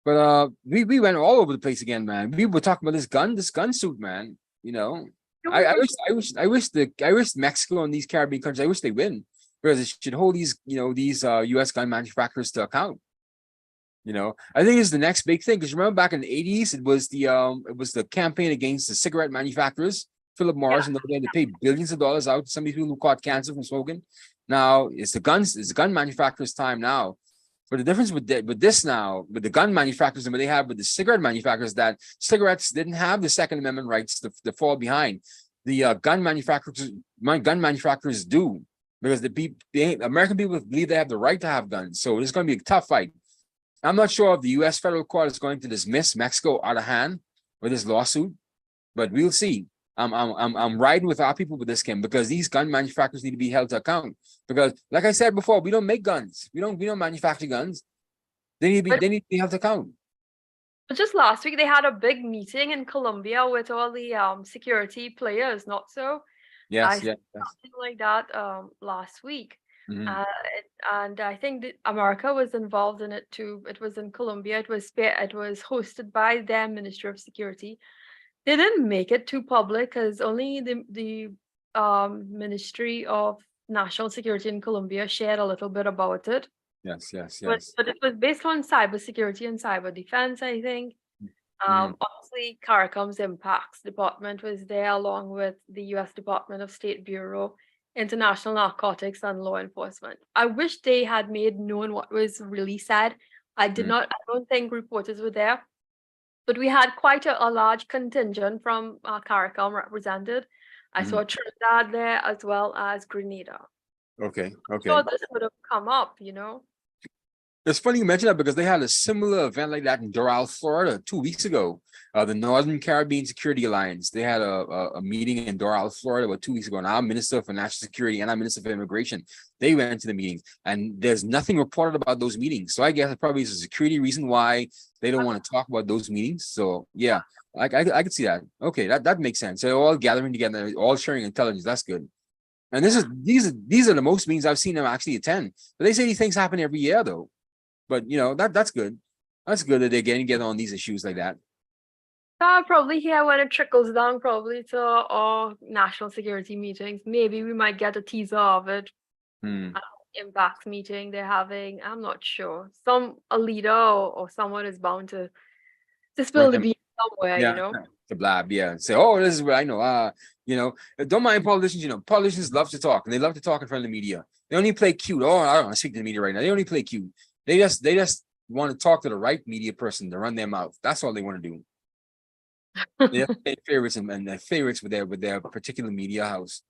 But we went all over the place again, man. We were talking about this gun suit, man. I wish Mexico and these Caribbean countries, I wish they win. Because it should hold these US gun manufacturers to account. I think it's the next big thing. Because remember back in the 80s, it was the campaign against the cigarette manufacturers, Philip Yeah, Morris, and they paid billions of dollars out to some of these people who caught cancer from smoking. Now it's the gun manufacturers' time now. But the difference with this now, with the gun manufacturers and what they have with the cigarette manufacturers, that cigarettes didn't have the Second Amendment rights to fall behind. The gun manufacturers do, because the American people believe they have the right to have guns. So it's going to be a tough fight. I'm not sure if the U.S. federal court is going to dismiss Mexico out of hand, with this lawsuit, but we'll see. I'm riding with our people with this, Kim, because these gun manufacturers need to be held to account. Because, like I said before, we don't make guns. We don't manufacture guns. They need to be held to account. But just last week they had a big meeting in Colombia with all the security players, not so? I Yes, saw yes, yes. something like that last week. Mhm. And I think that America was involved in it too. It was in Colombia. It was hosted by their Ministry of Security. They didn't make it too public because only the Ministry of National Security in Colombia shared a little bit about it. Yes, yes, But yes. but it was based on cybersecurity and cyber defense, I think. Mhm. Obviously, CARICOM's impacts department was there along with the U.S. Department of State Bureau, International Narcotics and Law Enforcement. I wish they had made known what was really said. I did Mhm. not. I don't think reporters were there, but we had quite a large contingent from CARICOM represented. I Mhm. saw Trinidad there as well as Grenada. Okay, So okay. this would have come up, you know. It's funny you mention that because they had a similar event like that in Doral, Florida, 2 weeks ago. The Northern Caribbean Security Alliance. They had a meeting in Doral, Florida, about 2 weeks ago. And our Minister for National Security and our Minister for Immigration, they went to the meetings, and there's nothing reported about those meetings. So I guess it probably is a security reason why they don't want to talk about those meetings. So yeah, I could see that. Okay, that makes sense. They're all gathering together, all sharing intelligence. That's good. And Yeah. these are the most meetings I've seen them actually attend. But they say these things happen every year though. But that's good. That's good that they're getting together on these issues like that. Probably here when it trickles down, probably to our national security meetings. Maybe we might get a teaser of it. Hmm. Impacts meeting they're having. I'm not sure. A leader or someone is bound to spill Right. the beans somewhere, Yeah. The blab. Yeah. Say, oh, this is what I know. Don't mind politicians. Politicians love to talk, and they love to talk in front of the media. They only play cute. Oh, I don't want to speak to the media right now. They only play cute. They just want to talk to the right media person to run their mouth. That's all they want to do. They have their favorites and their favorites with their particular media house.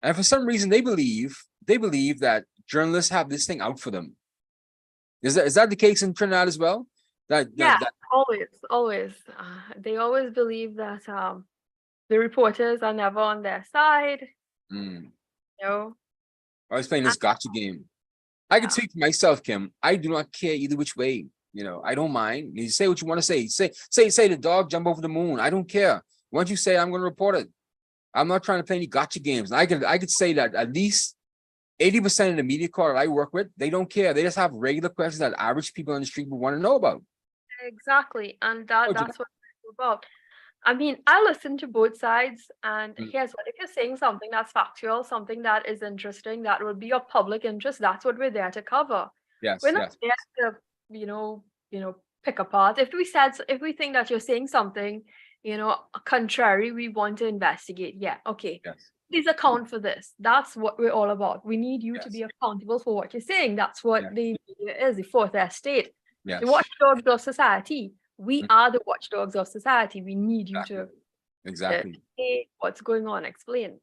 And for some reason, they believe that journalists have this thing out for them. Is that the case in Trinidad as well? That Yeah, that that always. They always believe that the reporters are never on their side. mm, You know. I was playing And, this gotcha game. I can yeah. speak for myself, Kim. I do not care either which way. I don't mind. You say what you want to say. Say the dog jump over the moon. I don't care. Once you say it, I'm going to report it. I'm not trying to play any gotcha games. I could say that at least 80% of the media corps I work with, they don't care. They just have regular questions that average people on the street would want to know about. Exactly, and Oh, that's what it's about. I mean, I listen to both sides, and mm, here's what: if you're saying something that's factual, something that is interesting, that will be of public interest, that's what we're there to cover. yes, We're not yes, there to, pick apart. If we think that you're saying something, contrary, we want to investigate. Yeah, okay. yes, Please account for this. That's what we're all about. We need you to yes, be accountable for what you're saying. That's what yes, the media is, the fourth estate, the yes. watchdogs of society. We Mm, are the watchdogs of society. We need you exactly, to exactly. say what's going on, explain,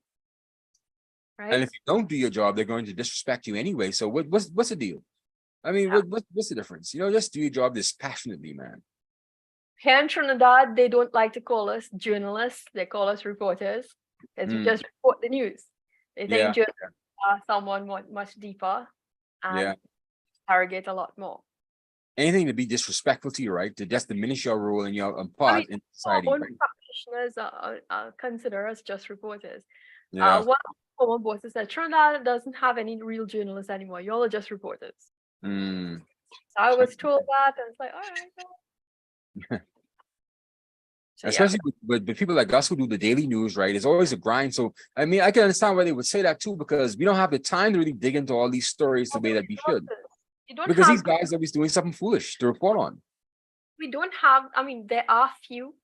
And right? if you don't do your job, they're going to disrespect you anyway. So what's the deal? I mean, Yeah. what's the difference? Just do your job dispassionately, man. Here in Trinidad, they don't like to call us journalists. They call us reporters because we Mm, just report the news. They think yeah, journalists are someone much deeper yeah. and interrogate a lot more. Anything to be disrespectful to you, right? To just diminish your role and your I mean, part in our society, own right? practitioners consider us just reporters. Yeah. One of the former bosses said Trinidad doesn't have any real journalists anymore. Y'all are just reporters. Mm. So I was told that, and it's like, all right. Well. So yeah, Especially with people like us who do the daily news, right? It's always a grind. So I mean, I can understand why they would say that too, because we don't have the time to really dig into all these stories the way that we should. you don't Because these have. guys are always doing something foolish to report on. We don't have. I mean, there are few,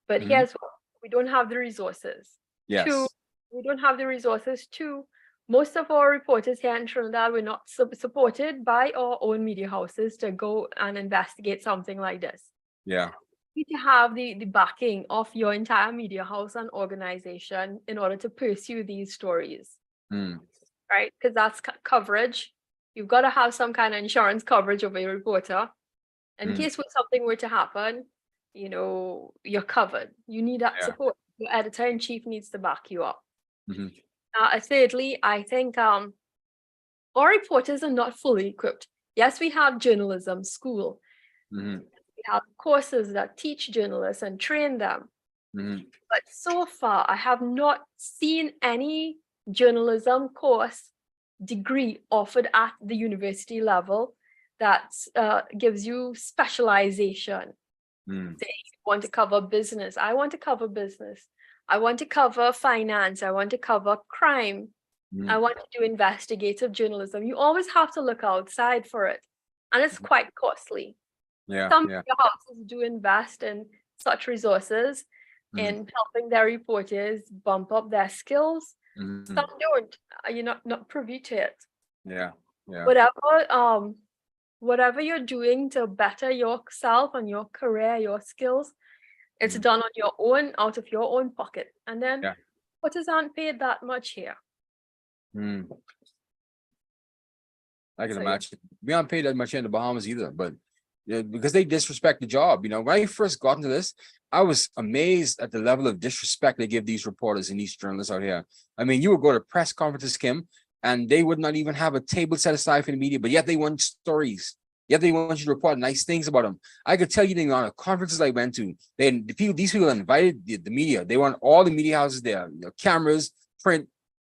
but Mhm. here's what: we don't have the resources. Two, Yes. we don't have the resources. Two, most of our reporters here in Trinidad were not supported by our own media houses to go and investigate something like this. Yeah. You need to have the backing of your entire media house and organization in order to pursue these stories, Mm. right? Because that's coverage. You've got to have some kind of insurance coverage of a reporter in Mm. case when something were to happen. you're covered. You need that Yeah. support. Your editor-in-chief needs to back you up. Mm-hmm. Thirdly, I think our reporters are not fully equipped. Yes, we have journalism school. Mm-hmm. We have courses that teach journalists and train them. Mm-hmm. But so far, I have not seen any journalism course degree offered at the university level that gives you specialization. Mm. Say you want to cover business. I want to cover business. I want to cover finance. I want to cover crime. I Mm. want to do investigative journalism. You always have to look outside for it. And it's quite costly. Yeah. Some Yeah. media houses do invest in such resources in helping their reporters bump up their skills. Mm-hmm. Some don't. You're not privy to it. Yeah. Yeah. Whatever you're doing to better yourself and your career, your skills, it's done on your own, out of your own pocket. And then Yeah. reporters aren't paid that much here. Mm. I can So, imagine. We aren't paid that much in the Bahamas either, but because they disrespect the job. When I first got into this, I was amazed at the level of disrespect they give these reporters and these journalists out here. I mean, you would go to press conferences, Kim, and they would not even have a table set aside for the media, but yet they want stories. Yet they want you to report nice things about them. I could tell you on the conferences I went to, these people invited the media. They want all the media houses there, cameras, print,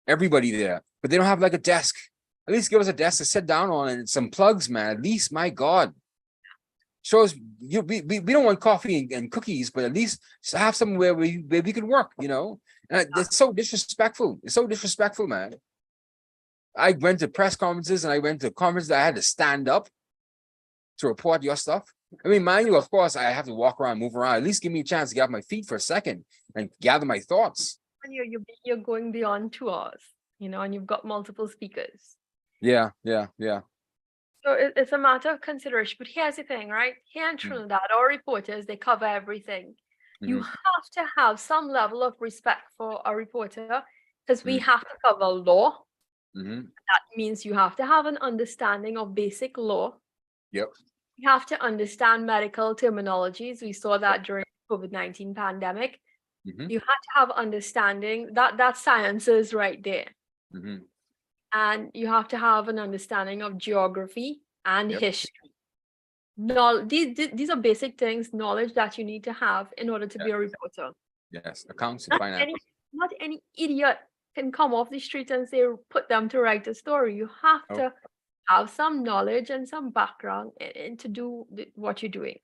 everybody there, but they don't have like a desk. At least give us a desk to sit down on and some plugs, man. At least, my God. Show us we don't want coffee and cookies, but at least have somewhere where we can work, And it's so disrespectful. It's so disrespectful, man. I went to press conferences and I went to conferences that I had to stand up to report your stuff. I mean, mind you, of course, I have to walk around, move around. At least give me a chance to get off my feet for a second and gather my thoughts. and you're going beyond 2 hours, and you've got multiple speakers. Yeah. So it's a matter of consideration. But here's the thing, right? Here in Trinidad, our reporters, they cover everything. You have to have some level of respect for a reporter because we have to cover law. That means you have to have an understanding of basic law. Yep. You have to understand medical terminologies. We saw that during the COVID-19 pandemic. You have to have understanding that science is right there. And you have to have an understanding of geography and history. These are basic things, knowledge that you need to have in order to be a reporter. Yes, accounts and finance. Not any idiot can come off the street and say, put them to write a story. You have to have some knowledge and some background and to do what you're doing.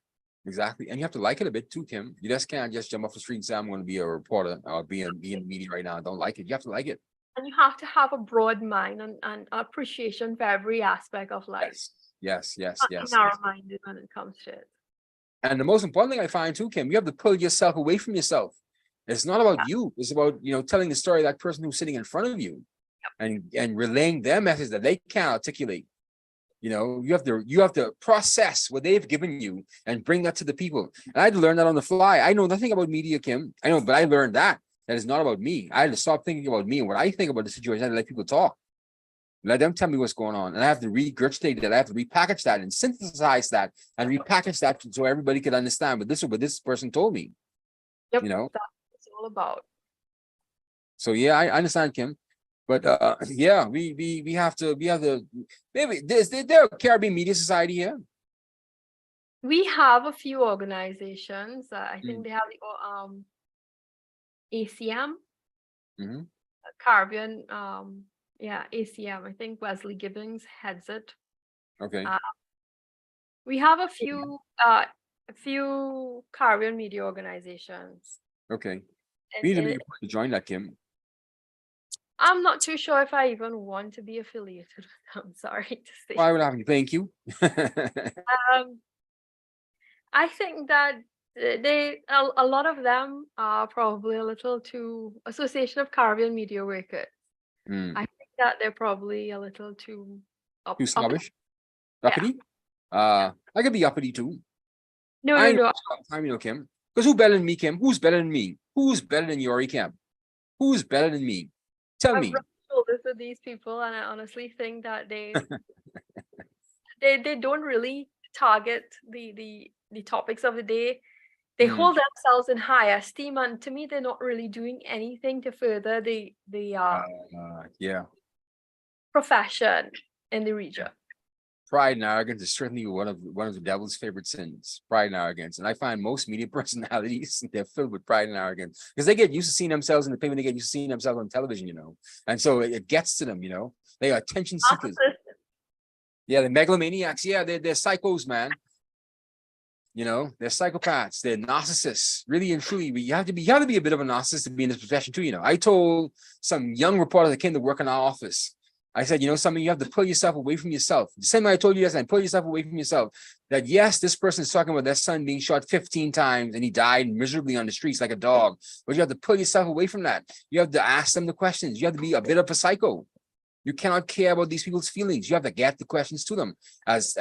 Exactly. And you have to like it a bit too, Kim. You just can't just jump off the street and say, I'm going to be a reporter or be in the media right now. I don't like it. You have to like it. And you have to have a broad mind and appreciation for every aspect of life. Yes. Narrow-minded when it comes to it. And the most important thing I find too, Kim, you have to pull yourself away from yourself. It's not about you. It's about, telling the story of that person who's sitting in front of you and relaying their message that they can't articulate. You have to process what they've given you and bring that to the people. And I had to learn that on the fly. I know nothing about media, Kim. I know, but I learned that is not about me. I had to stop thinking about me and what I think about the situation. I had to let people talk. Let them tell me what's going on. And I have to regurgitate that. I have to repackage that and synthesize that and repackage that so everybody could understand. But this is what this person told me. Yep, that's what it's all about. So yeah, I understand, Kim. But yeah, we have to maybe there a Caribbean Media Society here. We have a few organizations. I think they have the ACM, Caribbean. ACM. I think Wesley Gibbons heads it. Okay. We have a few Caribbean media organizations. Okay. We need to join that, Kim. I'm not too sure if I even want to be affiliated with them. Sorry to say. Why would I have to thank you? I think that a lot of them are probably a little too Association of Caribbean Media Workers. I think that they're probably a little too snobbish. Uppity? I could be uppity too. No. Time, Kim. Because who better than me, Kim? Who's better than me? Who's better than Yori, Kim? Who's better than me? Tell me. I've rubbed shoulders with these people, and I honestly think that they don't really target the topics of the day. They hold themselves in high esteem, and to me, they're not really doing anything to further the Yeah. profession in the region. Pride and arrogance is certainly one of the devil's favorite sins. Pride and arrogance, and I find most media personalities, they're filled with pride and arrogance because they get used to seeing themselves in the pavement. They get used to seeing themselves on television, and so it gets to them. They are attention seekers. Yeah, the megalomaniacs. Yeah, they're psychos, man. They're psychopaths. They're narcissists. Really and truly, you have to be a bit of a narcissist to be in this profession too. I told some young reporter that came to work in our office. I said, something, you have to pull yourself away from yourself. The same way I told you yesterday, pull yourself away from yourself. That yes, this person is talking about their son being shot 15 times and he died miserably on the streets like a dog. But you have to pull yourself away from that. You have to ask them the questions. You have to be a bit of a psycho. You cannot care about these people's feelings. You have to get the questions to them as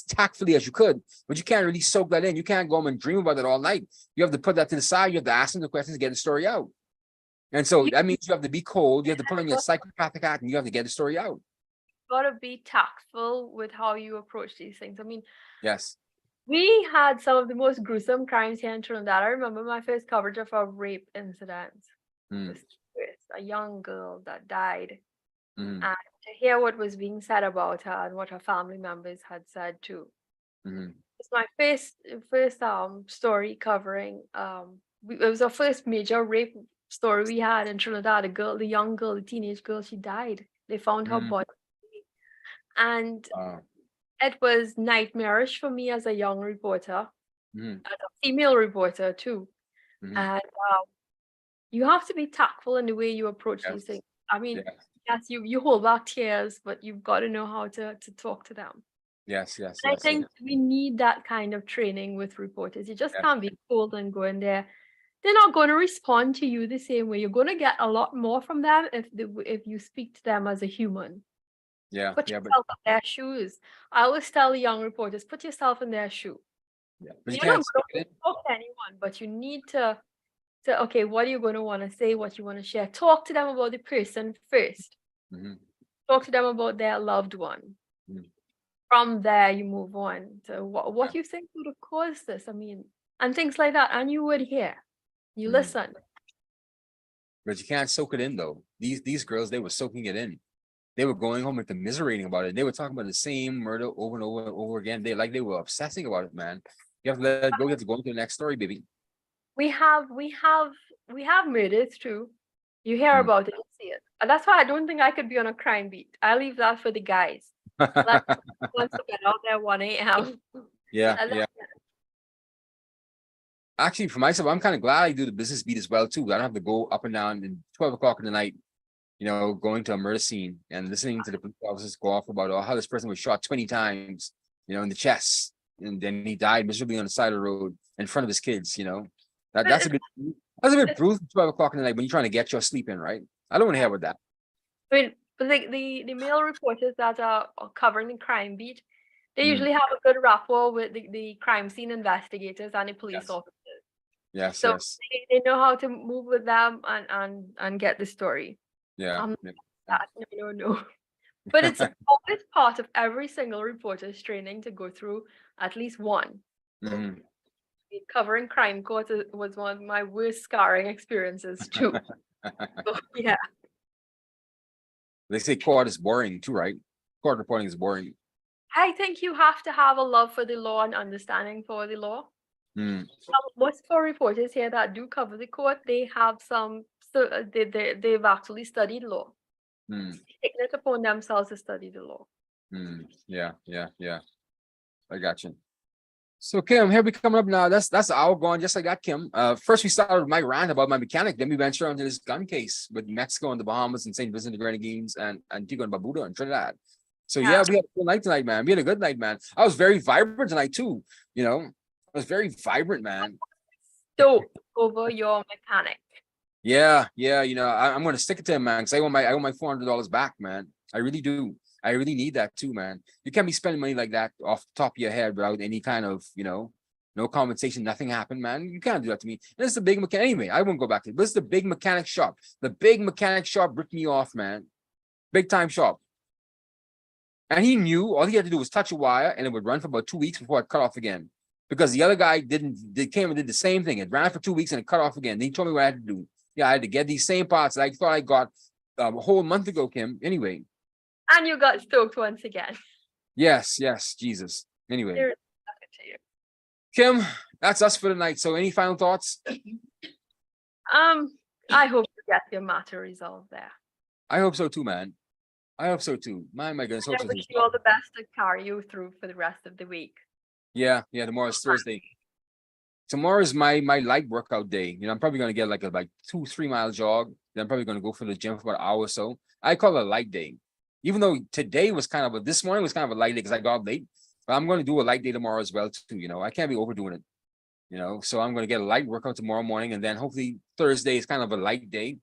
tactfully as you could, but you can't really soak that in. You can't go home and dream about it all night. You have to put that to the side. You have to ask them the questions, get the story out. And so that means you have to be cold. You have to put on your psychopathic act and you have to get the story out. You've got to be tactful with how you approach these things. I mean, yes. We had some of the most gruesome crimes here in Trinidad. I remember my first coverage of a rape incident. A young girl that died. And to hear what was being said about her and what her family members had said too. It's my first story covering. It was our first major rape story we had in Trinidad. The young girl, the teenage girl, she died. They found her body, and it was nightmarish for me as a young reporter, as a female reporter too. And you have to be tactful in the way you approach these things. I mean. Yes, you hold back tears, but you've got to know how to talk to them. Yes. I think we need that kind of training with reporters. You just can't be cold and go in there. They're not going to respond to you the same way. You're going to get a lot more from them if you speak to them as a human. Put yourself in their shoes. I always tell young reporters, put yourself in their shoe. But You're not going to talk to anyone, but you need to okay, what are you going to want to say, what you want to share? Talk to them about the person first. Talk to them about their loved one. From there, you move on to what you think would have caused this. I mean, and things like that. And you would hear. You listen. But you can't soak it in, though. These girls, they were soaking it in. They were going home and commiserating about it. They were talking about the same murder over and over again. They were obsessing about it, man. You have to let it go. You have to go into the next story, baby. We have murders too. You hear about it, you see it. And that's why I don't think I could be on a crime beat. I leave that for the guys. Like, wants to get out there 1 a.m. Yeah. Actually, for myself, I'm kind of glad I do the business beat as well too. I don't have to go up and down in 12 o'clock in the night, going to a murder scene and listening to the police officers go off about how this person was shot 20 times, in the chest, and then he died miserably on the side of the road in front of his kids. That's a bit brutal. 12 o'clock in the night when you're trying to get your sleep in, right? I don't want to hear about that. I mean, but the male reporters that are covering the crime beat, they usually have a good rapport with the crime scene investigators and the police officers. Yes. They know how to move with them and get the story. Yeah. No. But it's always part of every single reporter's training to go through at least one. Covering crime court was one of my worst scarring experiences too. So, yeah. They say court is boring too, right? Court reporting is boring. I think you have to have a love for the law and understanding for the law. Most for reporters here that do cover the court, they have they've actually studied law. Taking it upon themselves to study the law. Yeah. I got you. So Kim, here we coming up now. That's the hour going just like that, Kim. First we started with my rant about my mechanic, then we ventured onto this gun case with Mexico and the Bahamas and St. Vincent and the Grenadines and Antigua and Barbuda and Trinidad. So we had a good night tonight, man. We had a good night, man. I was very vibrant tonight too. I was very vibrant, man. So over your mechanic. Yeah. I'm gonna stick it to him, man, because I want my $400 back, man. I really do. I really need that too, man. You can't be spending money like that off the top of your head without any kind of, no compensation, nothing happened, man. You can't do that to me. And it's the big mechanic. Anyway, I won't go back to it. But it's the big mechanic shop. The big mechanic shop ripped me off, man. Big time shop. And he knew all he had to do was touch a wire and it would run for about 2 weeks before it cut off again. because the other guy they came and did the same thing. It ran for 2 weeks and it cut off again. He told me what I had to do. Yeah, I had to get these same parts that I thought I got a whole month ago, Kim. Anyway. And you got stoked once again. Yes, Jesus. Anyway. There's nothing to you. Kim, that's us for tonight. So any final thoughts? I hope you get your matter resolved there. I hope so too, man. I hope so too. My goodness. I wish you all the best to carry you through for the rest of the week. Yeah, tomorrow's Thursday. Tomorrow is my light workout day. I'm probably gonna get like a 2-3 mile jog. Then I'm probably gonna go for the gym for about an hour or so. I call it a light day. Even though this morning was kind of a light day because I got late. But I'm gonna do a light day tomorrow as well too. I can't be overdoing it. So I'm gonna get a light workout tomorrow morning, and then hopefully Thursday is kind of a light day.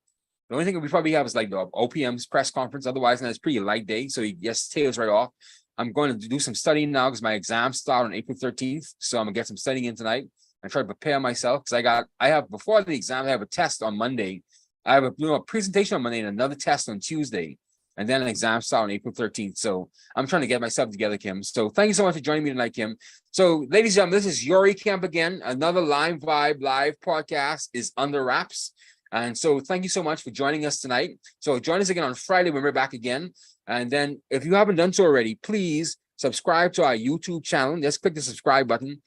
The only thing we probably have is like the OPM's press conference. Otherwise, it's pretty light day. So he just tails right off. I'm going to do some studying now because my exams start on April 13th. So I'm gonna get some studying in tonight and try to prepare myself because I have before the exam, I have a test on Monday. I have a presentation on Monday and another test on Tuesday. And then an exam start on April 13th. So I'm trying to get myself together, Kim. So thank you so much for joining me tonight, Kim. So ladies and gentlemen, this is Yuri Kemp again. Another LimeVibe live podcast is under wraps. And so thank you so much for joining us tonight. So join us again on Friday when we're back again. And then if you haven't done so already, please subscribe to our YouTube channel. Just click the subscribe button.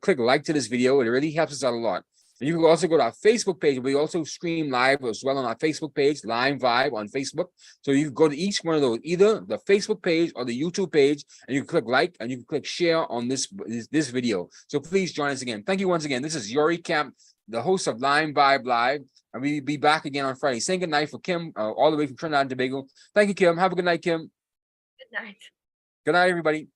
Click like to this video. It really helps us out a lot. And you can also go to our Facebook page. We also stream live as well on our Facebook page, LimeVibe on Facebook. So you can go to each one of those, either the Facebook page or the YouTube page, and you can click like and you can click share on this video. So please join us again. Thank you once again. This is Yuri Kemp, the host of LimeVibe Live. And we'll be back again on Friday. Saying good night for Kim, all the way from Trinidad and Tobago. Thank you, Kim. Have a good night, Kim. Good night. Good night, everybody.